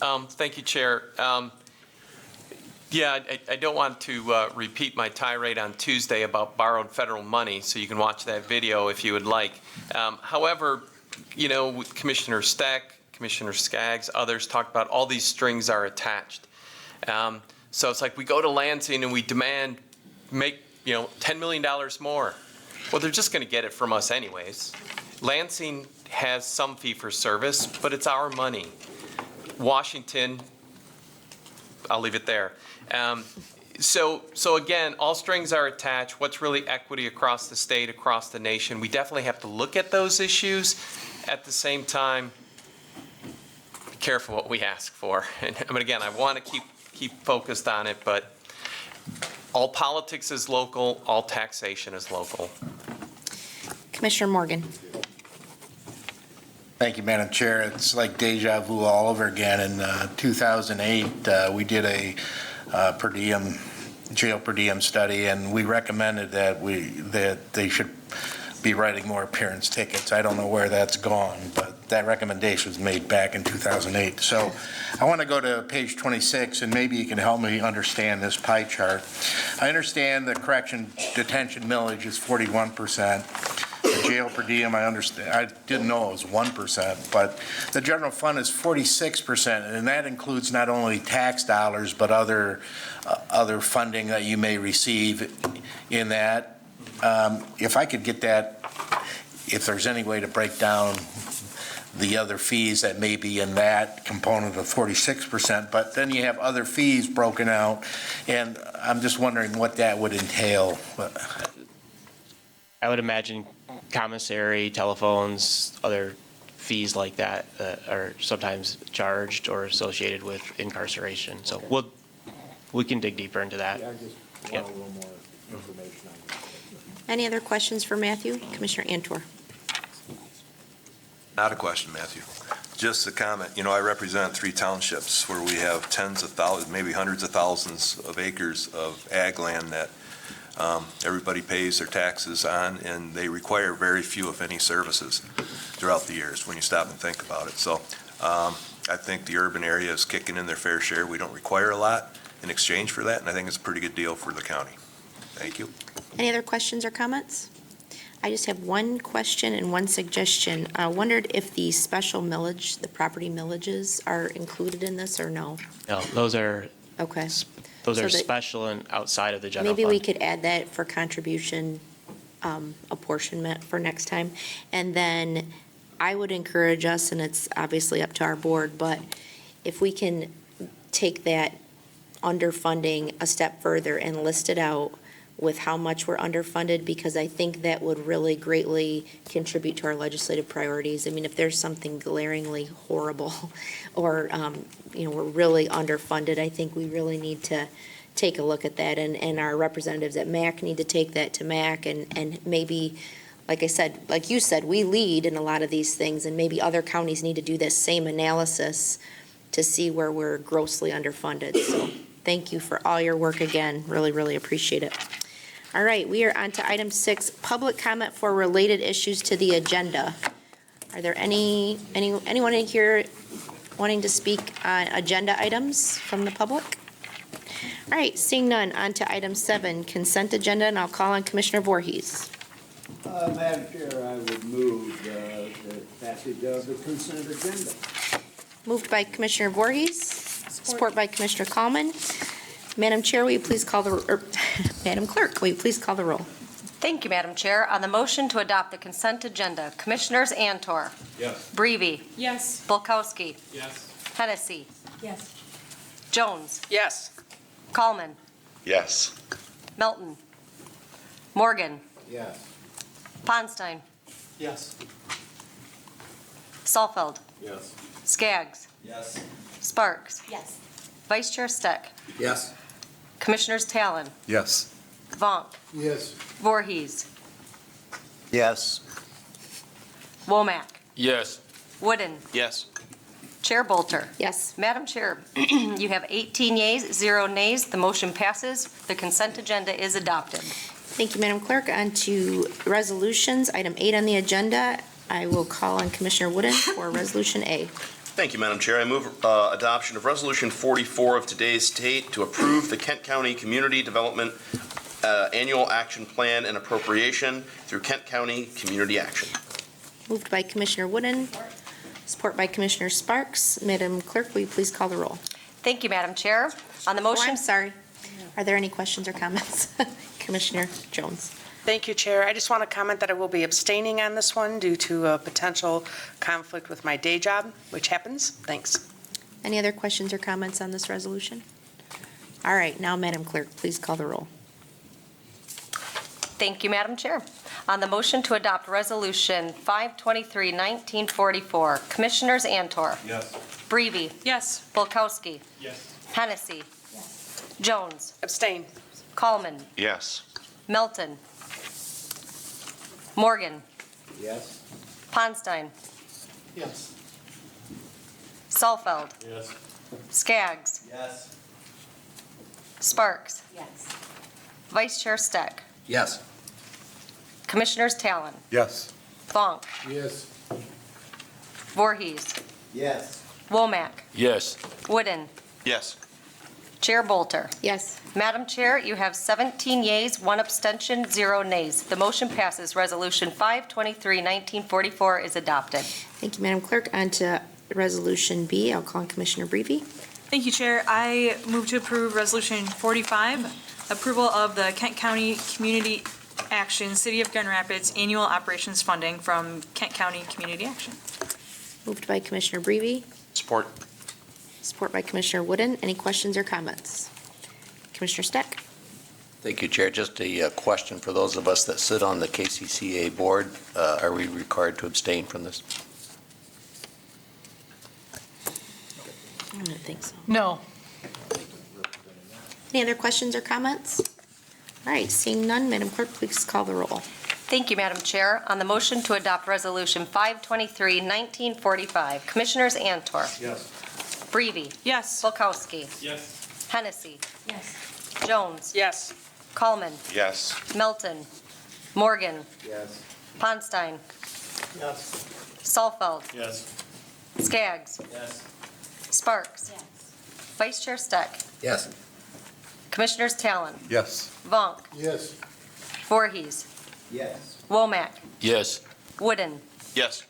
Thank you, Chair. I don't want to repeat my tirade on Tuesday about borrowed federal money, so you can watch that video if you would like. However, with Commissioner Steck, Commissioner Skaggs, others talked about all these strings are attached. So it's like we go to Lansing and we demand make $10 million more. Well, they're just going to get it from us anyways. Lansing has some fee for service, but it's our money. Washington, I'll leave it there. So again, all strings are attached. What's really equity across the state, across the nation? We definitely have to look at those issues. At the same time, be careful what we ask for. And again, I want to keep focused on it, but all politics is local, all taxation is local. Commissioner Morgan. Thank you, Madam Chair. It's like deja vu all over again. In 2008, we did a per diem jail per diem study, and we recommended that they should be writing more appearance tickets. I don't know where that's gone, but that recommendation was made back in 2008. So I want to go to page 26, and maybe you can help me understand this pie chart. I understand the correction detention millage is 41%. The jail per diem, I understand, I didn't know it was 1%, but the general fund is 46%, and that includes not only tax dollars, but other funding that you may receive in that. If I could get that, if there's any way to break down the other fees that may be in that component of 46%, but then you have other fees broken out, and I'm just wondering what that would entail. I would imagine commissary, telephones, other fees like that are sometimes charged or associated with incarceration. So we can dig deeper into that. Yeah, I just want a little more information on that. Any other questions for Matthew? Commissioner Antor. Not a question, Matthew. Just a comment. You know, I represent 3 townships where we have tens of thousands, maybe hundreds of thousands of acres of ag land that everybody pays their taxes on, and they require very few, if any, services throughout the years when you stop and think about it. So I think the urban area is kicking in their fair share. We don't require a lot in exchange for that, and I think it's a pretty good deal for the county. Thank you. Any other questions or comments? I just have one question and one suggestion. I wondered if the special millage, the property millages, are included in this or no? No, those are Okay. those So are that- special and outside of the general Maybe fund. we could add that for contribution apportionment for next time. And then I would encourage us, and it's obviously up to our board, but if we can take that underfunding a step further and list it out with how much we're underfunded, because I think that would really greatly contribute to our legislative priorities. I mean, if there's something glaringly horrible or, we're really underfunded, I think we really need to take a look at that. And our representatives at MAC need to take that to MAC and maybe, like I said, like you said, we lead in a lot of these things, and maybe other counties need to do this same analysis to see where we're grossly underfunded. So thank you for all your work again. Really, really appreciate it. All right, we are on to item 6, public comment for related issues to the agenda. Are there anyone in here wanting to speak on agenda items from the public? All right, seeing none, on to item 7, consent agenda, and I'll call on Commissioner Voorhees. Madam Chair, I would move the passage of the consent agenda. Moved by Commissioner Voorhees, support by Commissioner Kallman. Madam Chair, will you please call Madam Clerk, will you please call the roll? Thank you, Madam Chair. On the motion to adopt the consent agenda, Commissioners Antor. Yes. Breivy. Yes. Bulkowski. Yes. Hennessy. Yes. Jones. Yes. Kallman. Yes. Melton. Morgan. Yes. Ponstein. Yes. Salfeld. Yes. Skaggs. Yes. Sparks. Yes. Vice Chair Steck. Yes. Commissioners Talon. Yes. Vonk. Yes. Voorhees. Yes. Womack. Yes. Wooden. Yes. Chair Bolter. Yes. Madam Chair, you have 18 yeas, 0 nays. The motion passes. The consent agenda is adopted. Thank you, Madam Clerk. On to resolutions, item 8 on the agenda. I will call on Commissioner Wooden for Resolution A. Thank you, Madam Chair. I move adoption of Resolution 44 of today's date to approve the Kent County Community Development Annual Action Plan and Appropriation through Kent County Community Action. Moved by Commissioner Wooden, support by Commissioner Sparks. Madam Clerk, will you please call the roll? Thank you, Madam Chair. On the Oh, motion. I'm sorry. Are there any questions or comments? Commissioner Jones. Thank you, Chair. I just want to comment that I will be abstaining on this one due to a potential conflict with my day job, which happens. Thanks. Any other questions or comments on this resolution? All right, now, Madam Clerk, please call the roll. Thank you, Madam Chair. On the motion to adopt Resolution 523-1944, Commissioners Antor. Yes. Breivy. Yes. Bulkowski. Yes. Hennessy. Jones. Abstain. Kallman. Yes. Melton. Morgan. Yes. Ponstein. Yes. Salfeld. Yes. Skaggs. Yes. Sparks. Yes. Vice Chair Steck. Yes. Commissioners Talon. Yes. Vonk. Yes. Voorhees. Yes. Womack. Yes. Wooden. Yes. Chair Bolter. Yes. Madam Chair, you have 17 yeas, 1 abstention, 0 nays. The motion passes. Resolution 523-1944 is adopted. Thank you, Madam Clerk. On to Resolution B. I'll call on Commissioner Brevi. Thank you, Chair. I move to approve Resolution 45, approval of the Kent County Community Action City of Grand Rapids Annual Operations Funding from Kent County Community Action. Moved by Commissioner Brevi, Support. support by Commissioner Wooden. Any questions or comments? Commissioner Steck? Thank you, Chair. Just a question for those of us that sit on the KCCA board. Are we required to abstain from this? I don't think so. No. Any other questions or comments? All right, seeing none, Madam Clerk, please call the roll. Thank you, Madam Chair. On the motion to adopt Resolution 523-1945, Commissioners Antor. Yes. Brevi. Yes. Bulkowski. Yes. Hennessy. Yes. Jones. Yes. Coleman. Yes. Melton. Morgan. Yes. Ponstein. Yes. Salfeld. Yes. Skaggs. Yes. Sparks. Vice Chair Steck. Yes. Commissioners Talon. Yes. Vonk. Yes. Voorhees. Yes. Womack. Yes. Wooden. Yes.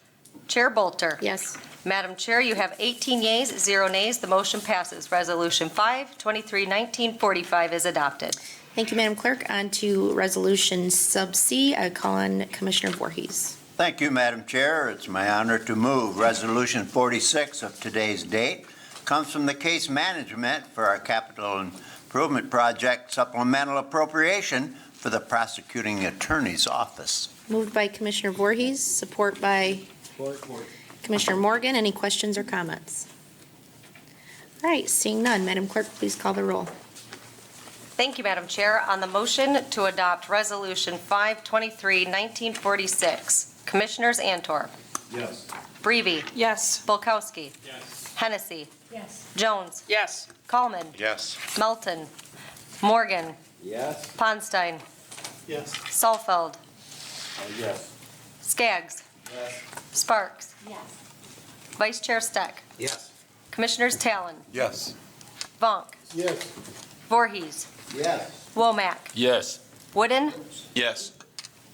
Chair Bolter. Yes. Madam Chair, you have 18 yeas, 0 nays. The motion passes. Resolution 523-1945 is adopted. Thank you, Madam Clerk. On to Resolution Sub C. I call on Commissioner Voorhees. Thank you, Madam Chair. It's my honor to move Resolution 46 of today's date. Comes from the case management for our capital improvement project supplemental appropriation for the prosecuting attorney's office. Moved by Commissioner Voorhees, support by Commissioner Morgan. Any questions or comments? All right, seeing none, Madam Clerk, please call the roll. Thank you, Madam Chair. On the motion to adopt Resolution 523-1946, Commissioners Antor. Yes. Brevi. Yes. Bulkowski. Yes. Hennessy. Yes. Jones. Yes. Coleman. Yes. Melton. Morgan. Yes. Ponstein. Yes. Salfeld. Yes. Skaggs. Yes. Sparks. Yes. Vice Chair Steck. Yes. Commissioners Talon. Yes. Vonk. Yes. Voorhees. Yes. Womack. Yes. Wooden. Yes.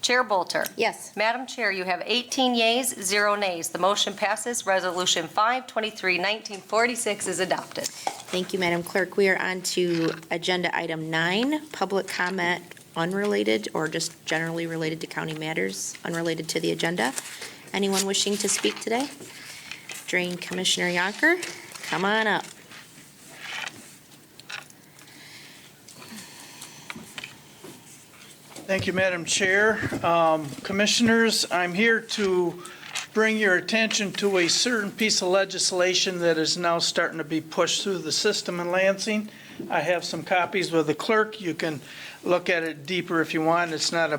Chair Bolter. Yes. Madam Chair, you have 18 yeas, 0 nays. The motion passes. Resolution 523-1946 is adopted. Thank you, Madam Clerk. We are on to Agenda Item 9, public comment unrelated or just generally related to county matters, unrelated to the agenda. Anyone wishing to speak today? Drain Commissioner Yonker, come on up. Thank you, Madam Chair. Commissioners, I'm here to bring your attention to a certain piece of legislation that is now starting to be pushed through the system in Lansing. I have some copies with the clerk. You can look at it deeper if you want. It's not a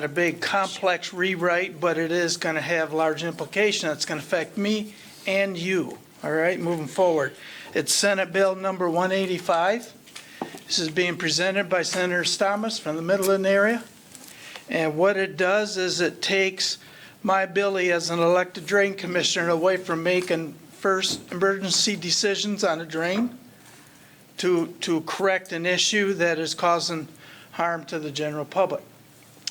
big complex rewrite, but it is going to have large implications. It's going to affect me and you, all right, moving forward. It's Senate Bill number 185. This is being presented by Senator Stamas from the Midland area. And what it does is it takes my ability as an elected drain commissioner away from making first emergency decisions on a drain to correct an issue that is causing harm to the general public.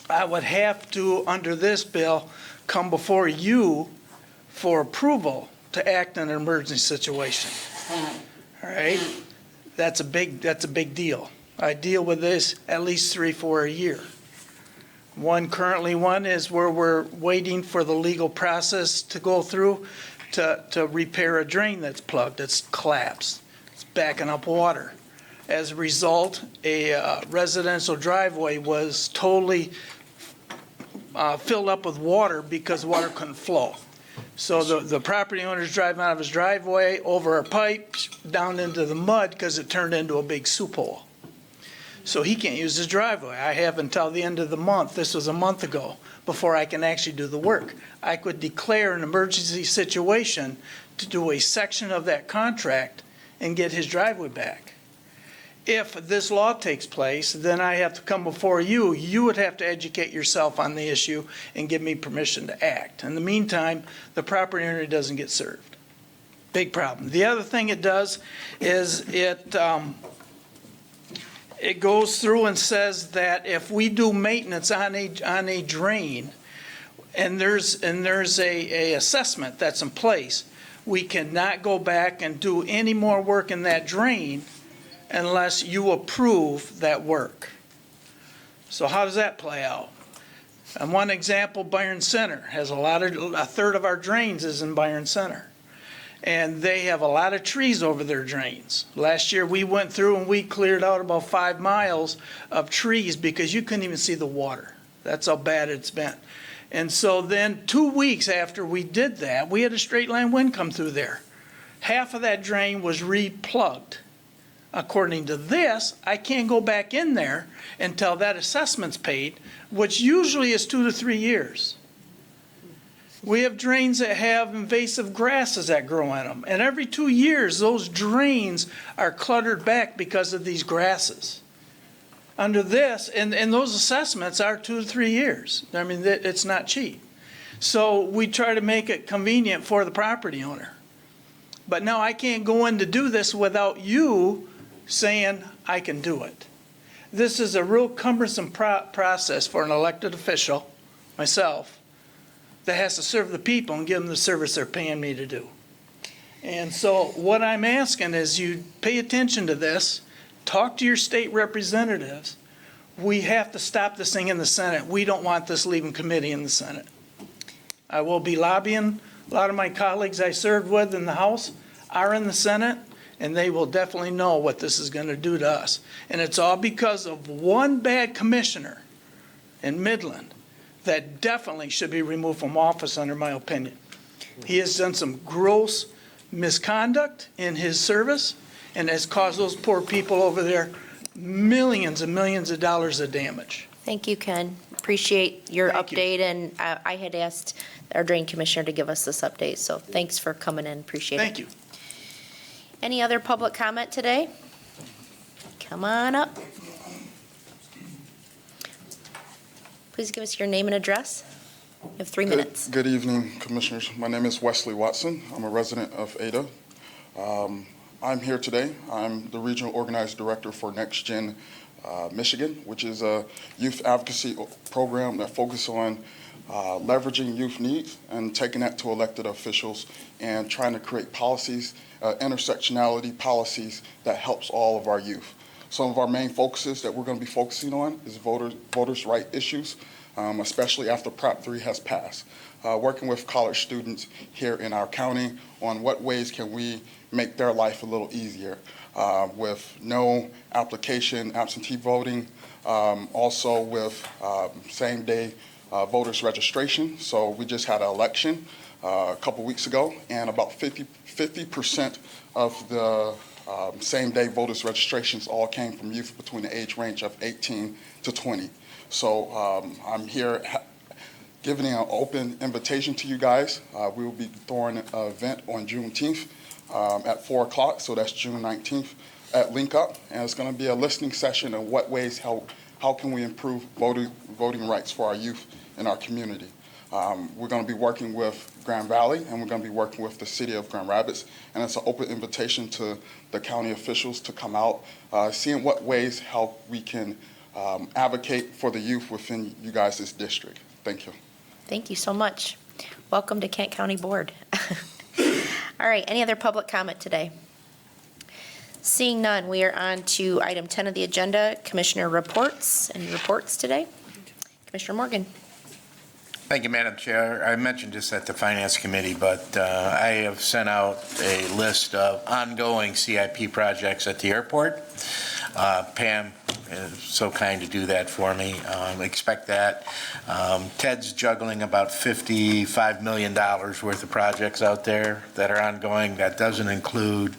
I would have to, under this bill, come before you for approval to act in an emergency situation. All right? That's a big deal. I deal with this at least 3-4 a year. One is where we're waiting for the legal process to go through to repair a drain that's plugged, that's collapsed. It's backing up water. As a result, a residential driveway was totally filled up with water because the water couldn't flow. So the property owner's driving out of his driveway over a pipe down into the mud because it turned into a big soup hole. So he can't use his driveway. I have until the end of the month, this was a month ago, before I can actually do the work. I could declare an emergency situation to do a section of that contract and get his driveway back. if this law takes place, then I have to come before you. You would have to educate yourself on the issue and give me permission to act. In the meantime, the property owner doesn't get served. Big problem. The other thing it does is it goes through and says that if we do maintenance on a drain, and there's a assessment that's in place, we cannot go back and do any more work in that drain unless you approve that work. So how does that play out? And one example, Byron Center has a third of our drains is in Byron Center. And they have a lot of trees over their drains. Last year we went through and we cleared out about 5 miles of trees because you couldn't even see the water. That's how bad it's been. And so then 2 weeks after we did that, we had a straight line wind come through there. Half of that drain was replugged. According to this, I can't go back in there until that assessment's paid, which usually is 2 to 3 years. We have drains that have invasive grasses that grow in them, and every 2 years, those drains are cluttered back because of these grasses. Under this, and those assessments are 2 to 3 years. I mean, it's not cheap. So we try to make it convenient for the property owner. But now I can't go in to do this without you saying I can do it. This is a real cumbersome process for an elected official, myself, that has to serve the people and give them the service they're paying me to do. And so what I'm asking is you pay attention to this, talk to your state representatives. We have to stop this thing in the Senate. We don't want this leaving committee in the Senate. I will be lobbying. A lot of my colleagues I served with in the House are in the Senate, and they will definitely know what this is going to do to us. And it's all because of one bad commissioner in Midland that definitely should be removed from office, under my opinion. He has done some gross misconduct in his service and has caused those poor people over there millions and millions of dollars of damage. Thank you, Ken. Appreciate your Thank you. update, and I had asked our drain commissioner to give us this update, so thanks for coming in. Appreciate it. Thank you. Any other public comment today? Come on up. Please give us your name and address. You have 3 minutes. Good evening, Commissioners. My name is Wesley Watson. I'm a resident of Ada. I'm here today. I'm the Regional Organized Director for Next Gen Michigan, which is a youth advocacy program that focuses on leveraging youth needs and taking that to elected officials and trying to create policies, intersectionality policies that helps all of our youth. Some of our main focuses that we're going to be focusing on is voters' right issues, especially after Prop 3 has passed. Working with college students here in our county on what ways can we make their life a little easier with no application, absentee voting, also with same-day voters registration. So we just had an election a couple weeks ago, and about 50% of the same-day voters registrations all came from youth between the age range of 18 to 20. So I'm here giving an open invitation to you guys. We will be throwing an event on Juneteenth at 4 o'clock, so that's June 19th at Link Up, and it's going to be a listening session of what ways, how can we improve voting rights for our youth in our community. We're going to be working with Grand Valley, and we're going to be working with the city of Grand Rapids, and it's an open invitation to the county officials to come out, seeing what ways, how we can advocate for the youth within you guys' district. Thank you. Thank you so much. Welcome to Kent County Board. All right, any other public comment today? Seeing none, we are on to item 10 of the agenda, Commissioner reports. Any reports today? Commissioner Morgan. Thank you, Madam Chair. I mentioned this at the Finance Committee, but I have sent out a list of ongoing CIP projects at the airport. Pam is so kind to do that for me. Expect that. Ted's juggling about $55 million worth of projects out there that are ongoing. That doesn't include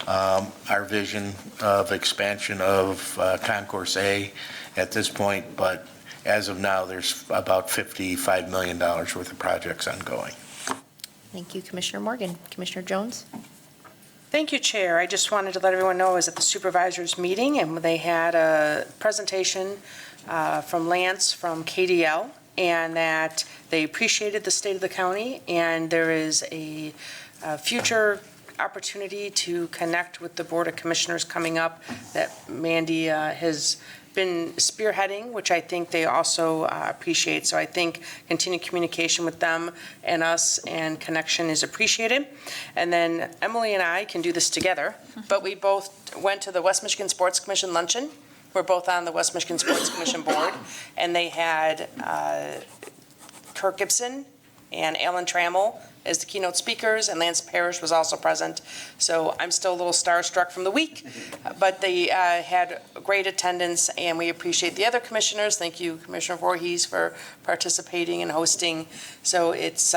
our vision of expansion of Concourse A at this point, but as of now, there's about $55 million worth of projects ongoing. Thank you, Commissioner Morgan. Commissioner Jones? Thank you, Chair. I just wanted to let everyone know I was at the supervisors meeting, and they had a presentation from Lance from KDL, and that they appreciated the state of the county, and there is a future opportunity to connect with the Board of Commissioners coming up that Mandy has been spearheading, which I think they also appreciate. So I think continued communication with them and us and connection is appreciated. And then Emily and I can do this together, but we both went to the West Michigan Sports Commission luncheon. We're both on the West Michigan Sports Commission board, and they had Kirk Gibson and Alan Trammell as the keynote speakers, and Lance Parrish was also present. So I'm still a little starstruck from the week, but they had great attendance, and we appreciate the other commissioners. Thank you, Commissioner Voorhees, for participating and hosting. So it's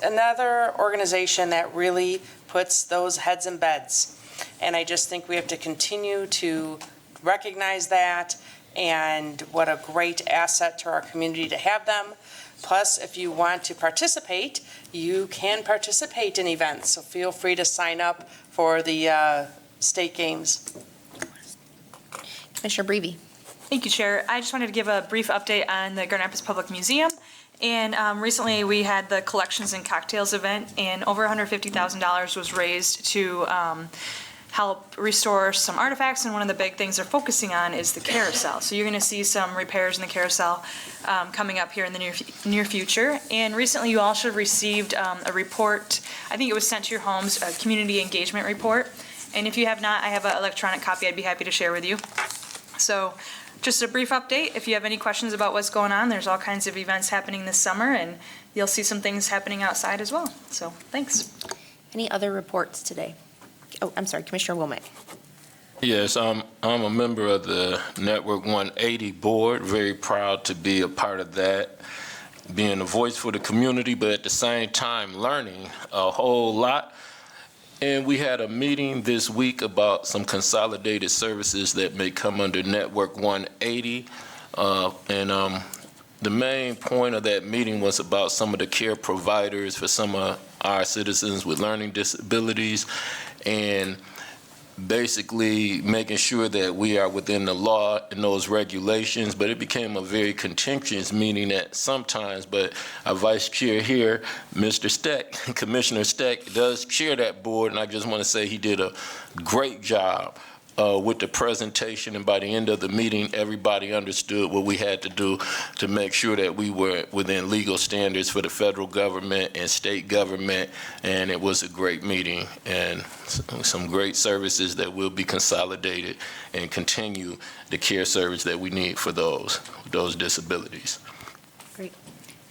another organization that really puts those heads in beds. And I just think we have to continue to recognize that, and what a great asset to our community to have them. Plus, if you want to participate, you can participate in events. So feel free to sign up for the state games. Commissioner Brevy. Thank you, Chair. I just wanted to give a brief update on the Grand Rapids Public Museum. And recently we had the Collections and Cocktails event, and over $150,000 was raised to help restore some artifacts, and one of the big things they're focusing on is the carousel. So you're going to see some repairs in the carousel coming up here in the near future. And recently you also received a report, I think it was sent to your homes, a community engagement report. And if you have not, I have an electronic copy I'd be happy to share with you. So just a brief update. If you have any questions about what's going on, there's all kinds of events happening this summer, and you'll see some things happening outside as well. So thanks. Any other reports today? Oh, I'm sorry, Commissioner Womack. Yes, I'm a member of the Network 180 board, very proud to be a part of that, being a voice for the community, but at the same time learning a whole lot. And we had a meeting this week about some consolidated services that may come under Network 180. The main point of that meeting was about some of the care providers for some of our citizens with learning disabilities, and basically making sure that we are within the law and those regulations. But it became a very contentious meeting at sometimes, but our vice chair here, Mr. Steck, Commissioner Steck, does chair that board, and I just want to say he did a great job with the presentation, and by the end of the meeting, everybody understood what we had to do to make sure that we were within legal standards for the federal government and state government, and it was a great meeting, and some great services that will be consolidated and continue the care service that we need for those disabilities. Great.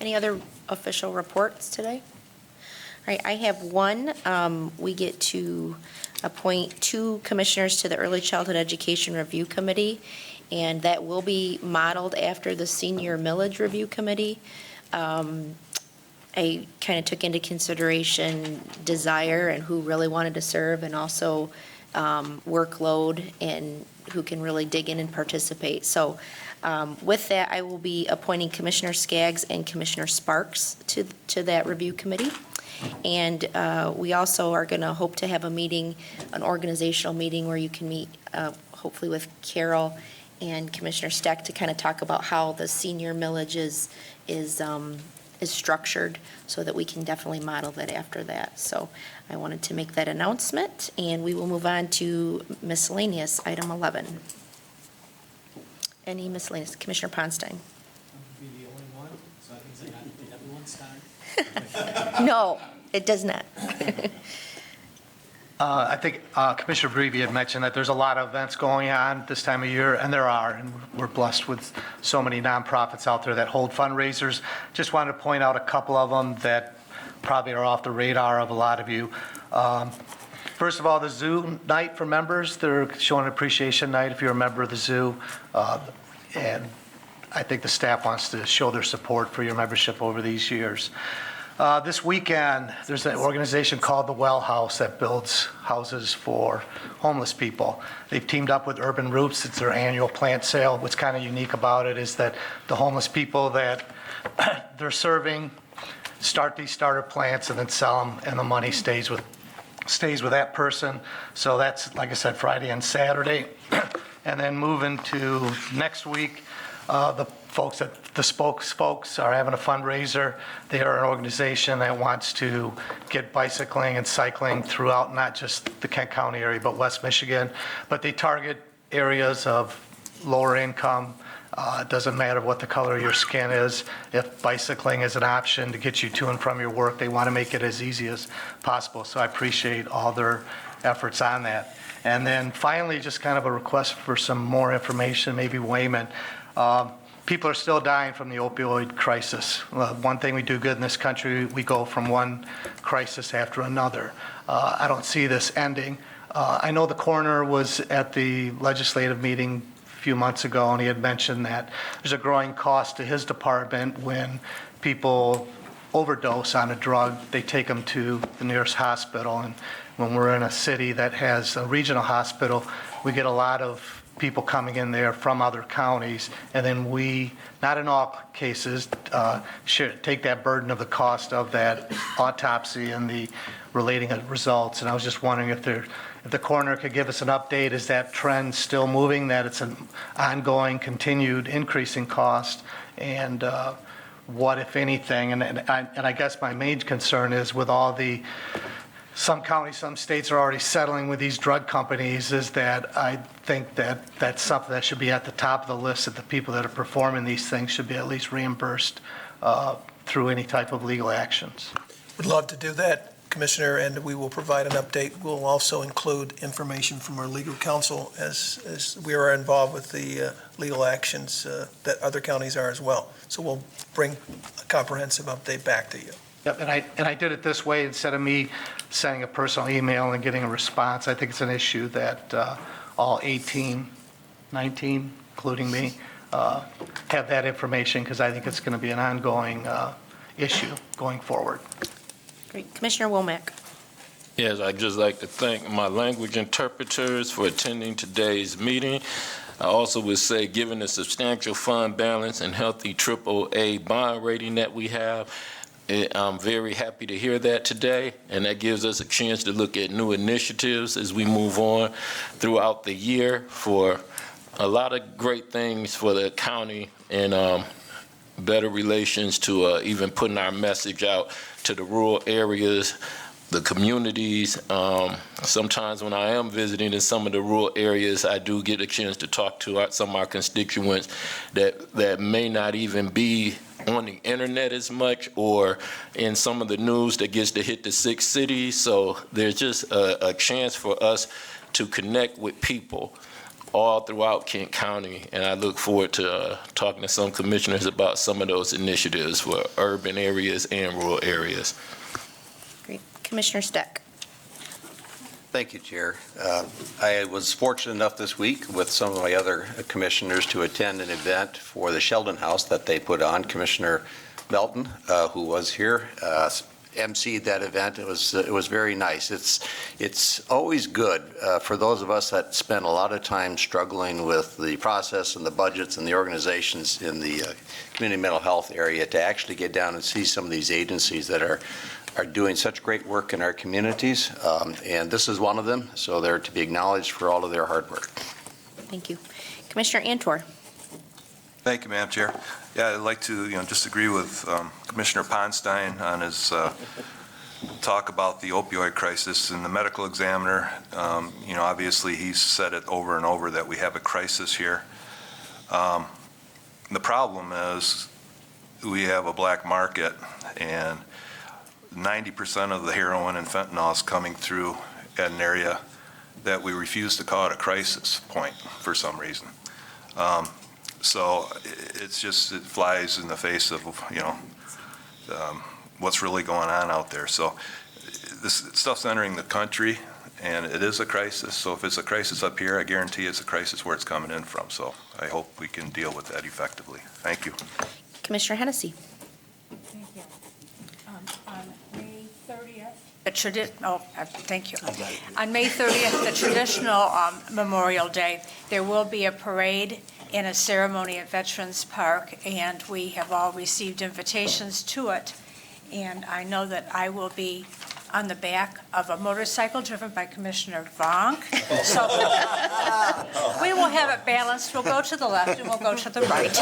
Any other official reports today? All right, I have one. We get to appoint 2 commissioners to the Early Childhood Education Review Committee, and that will be modeled after the Senior Millage Review Committee. I kind of took into consideration desire and who really wanted to serve, and also workload and who can really dig in and participate. So with that, I will be appointing Commissioner Skaggs and Commissioner Sparks to that review committee. And we also are going to hope to have a meeting, an organizational meeting where you can meet hopefully with Carol and Commissioner Steck to kind of talk about how the senior millage is structured, so that we can definitely model that after that. So I wanted to make that announcement, and we will move on to miscellaneous, item 11. Any miscellaneous? Commissioner Ponstein. Be the only one, so I can say that everyone's time. No, it does not. I think Commissioner Brevy had mentioned that there's a lot of events going on this time of year, and there are, and we're blessed with so many nonprofits out there that hold fundraisers. Just wanted to point out a couple of them that probably are off the radar of a lot of you. First of all, the zoo night for members. They're showing an appreciation night if you're a member of the zoo. And I think the staff wants to show their support for your membership over these years. This weekend, there's an organization called the Well House that builds houses for homeless people. They've teamed up with Urban Roots. It's their annual plant sale. What's kind of unique about it is that the homeless people that they're serving start these starter plants and then sell them, and the money stays with stays with that person. So that's, like I said, Friday and Saturday. And then moving to next week, the folks at the Spokes folks are having a fundraiser. They are an organization that wants to get bicycling and cycling throughout not just the Kent County area, but West Michigan. But they target areas of lower income. It doesn't matter what the color of your skin is. If bicycling is an option to get you to and from your work, they want to make it as easy as possible. So I appreciate all their efforts on that. And then finally, just kind of a request for some more information, maybe Wayman. People are still dying from the opioid crisis. One thing we do good in this country, we go from one crisis after another. I don't see this ending. I know the coroner was at the legislative meeting a few months ago, and he had mentioned that there's a growing cost to his department when people overdose on a drug. They take them to the nearest hospital, and when we're in a city that has a regional hospital, we get a lot of people coming in there from other counties, and then we, not in all cases, should take that burden of the cost of that autopsy and the relating results. And I was just wondering if the coroner could give us an update. Is that trend still moving, that it's an ongoing, continued increasing cost? And what, if anything, and I guess my main concern is with all the, some counties, some states are already settling with these drug companies, is that I think that that's something that should be at the top of the list, that the people that are performing these things should be at least reimbursed through any type of legal actions. Would love to do that, Commissioner, and we will provide an update. We'll also include information from our legal counsel as we are involved with the legal actions that other counties are as well. So we'll bring a comprehensive update back to you. Yep, and I did it this way instead of me sending a personal email and getting a response. I think it's an issue that all 18, 19, including me, have that information, because I think it's going to be an ongoing issue going forward. Great. Commissioner Womack. Yes, I'd just like to thank my language interpreters for attending today's meeting. I also would say, given the substantial fund balance and healthy AAA bond rating that we have, I'm very happy to hear that today, and that gives us a chance to look at new initiatives as we move on throughout the year for a lot of great things for the county and better relations to even putting our message out to the rural areas, the communities. Sometimes when I am visiting in some of the rural areas, I do get a chance to talk to some of our constituents that may not even be on the internet as much or in some of the news that gets to hit the 6 cities. So there's just a chance for us to connect with people all throughout Kent County, and I look forward to talking to some commissioners about some of those initiatives for urban areas and rural areas. Great. Commissioner Steck. Thank you, Chair. I was fortunate enough this week with some of my other commissioners to attend an event for the Sheldon House that they put on. Commissioner Melton, who was here, emceed that event. It was very nice. It's always good for those of us that spend a lot of time struggling with the process and the budgets and the organizations in the community mental health area to actually get down and see some of these agencies that are doing such great work in our communities, and this is one of them, so they're to be acknowledged for all of their hard work. Thank you. Commissioner Antor. Thank you, Madam Chair. Yeah, I'd like to, just agree with Commissioner Ponstein on his talk about the opioid crisis and the medical examiner. Obviously he's said it over and over that we have a crisis here. The problem is we have a black market, and 90% of the heroin and fentanyl is coming through at an area that we refuse to call it a crisis point for some reason. So it flies in the face of, what's really going on out there. So this stuff's entering the country, and it is a crisis. So if it's a crisis up here, I guarantee it's a crisis where it's coming in from. So I hope we can deal with that effectively. Thank you. Commissioner Hennessy. Thank you. On May 30th, thank you. On May 30th, the traditional Memorial Day, there will be a parade and a ceremony at Veterans Park, and we have all received invitations to it. And I know that I will be on the back of a motorcycle driven by Commissioner Vonk. So we will have it balanced. We'll go to the left and we'll go to the right.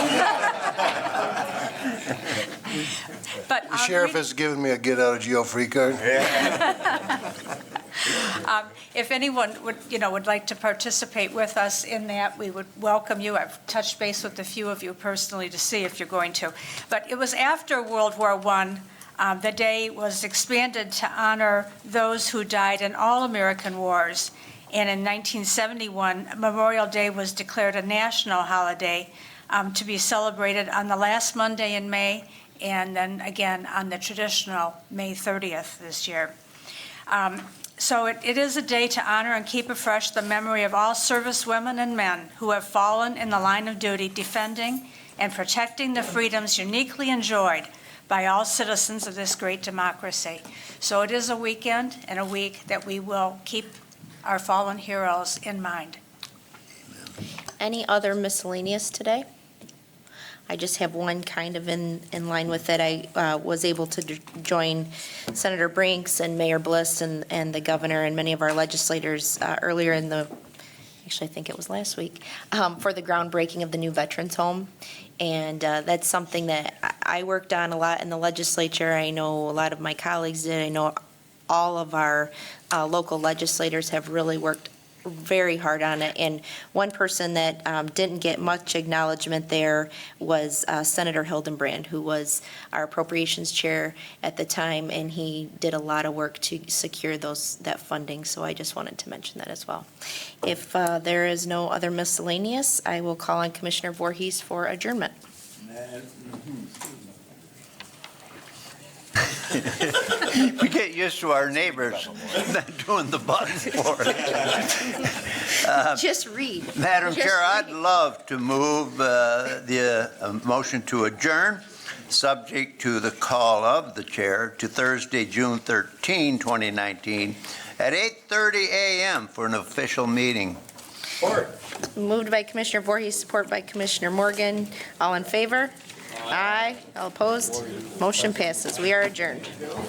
But The sheriff has given me a get-out-of-jail-free card. if anyone would like to participate with us in that, we would welcome you. I've touched base with a few of you personally to see if you're going to. But it was after World War I. The day was expanded to honor those who died in all American wars. And in 1971, Memorial Day was declared a national holiday to be celebrated on the last Monday in May, and then again on the traditional May 30th this year. So it is a day to honor and keep afresh the memory of all service women and men who have fallen in the line of duty defending and protecting the freedoms uniquely enjoyed by all citizens of this great democracy. So it is a weekend and a week that we will keep our fallen heroes in mind. Any other miscellaneous today? I just have one kind of in line with it. I was able to join Senator Brinks and Mayor Bliss and the governor and many of our legislators earlier in actually I think it was last week, for the groundbreaking of the new Veterans Home. And that's something that I worked on a lot in the legislature. I know a lot of my colleagues did. I know all of our local legislators have really worked very hard on it. And one person that didn't get much acknowledgement there was Senator Hildenbrand, who was our appropriations chair at the time, and he did a lot of work to secure that funding. So I just wanted to mention that as well. If there is no other miscellaneous, I will call on Commissioner Voorhees for adjournment. We get used to our neighbors not doing the button for us. Just read. Madam Just Chair, read. I'd love to move the motion to adjourn, subject to the call of the chair, to Thursday, June 13, 2019, at 8:30 a.m. for an official meeting. Moved by Commissioner Voorhees, support by Commissioner Morgan. All in favor? Aye. All opposed? Motion passes. We are adjourned.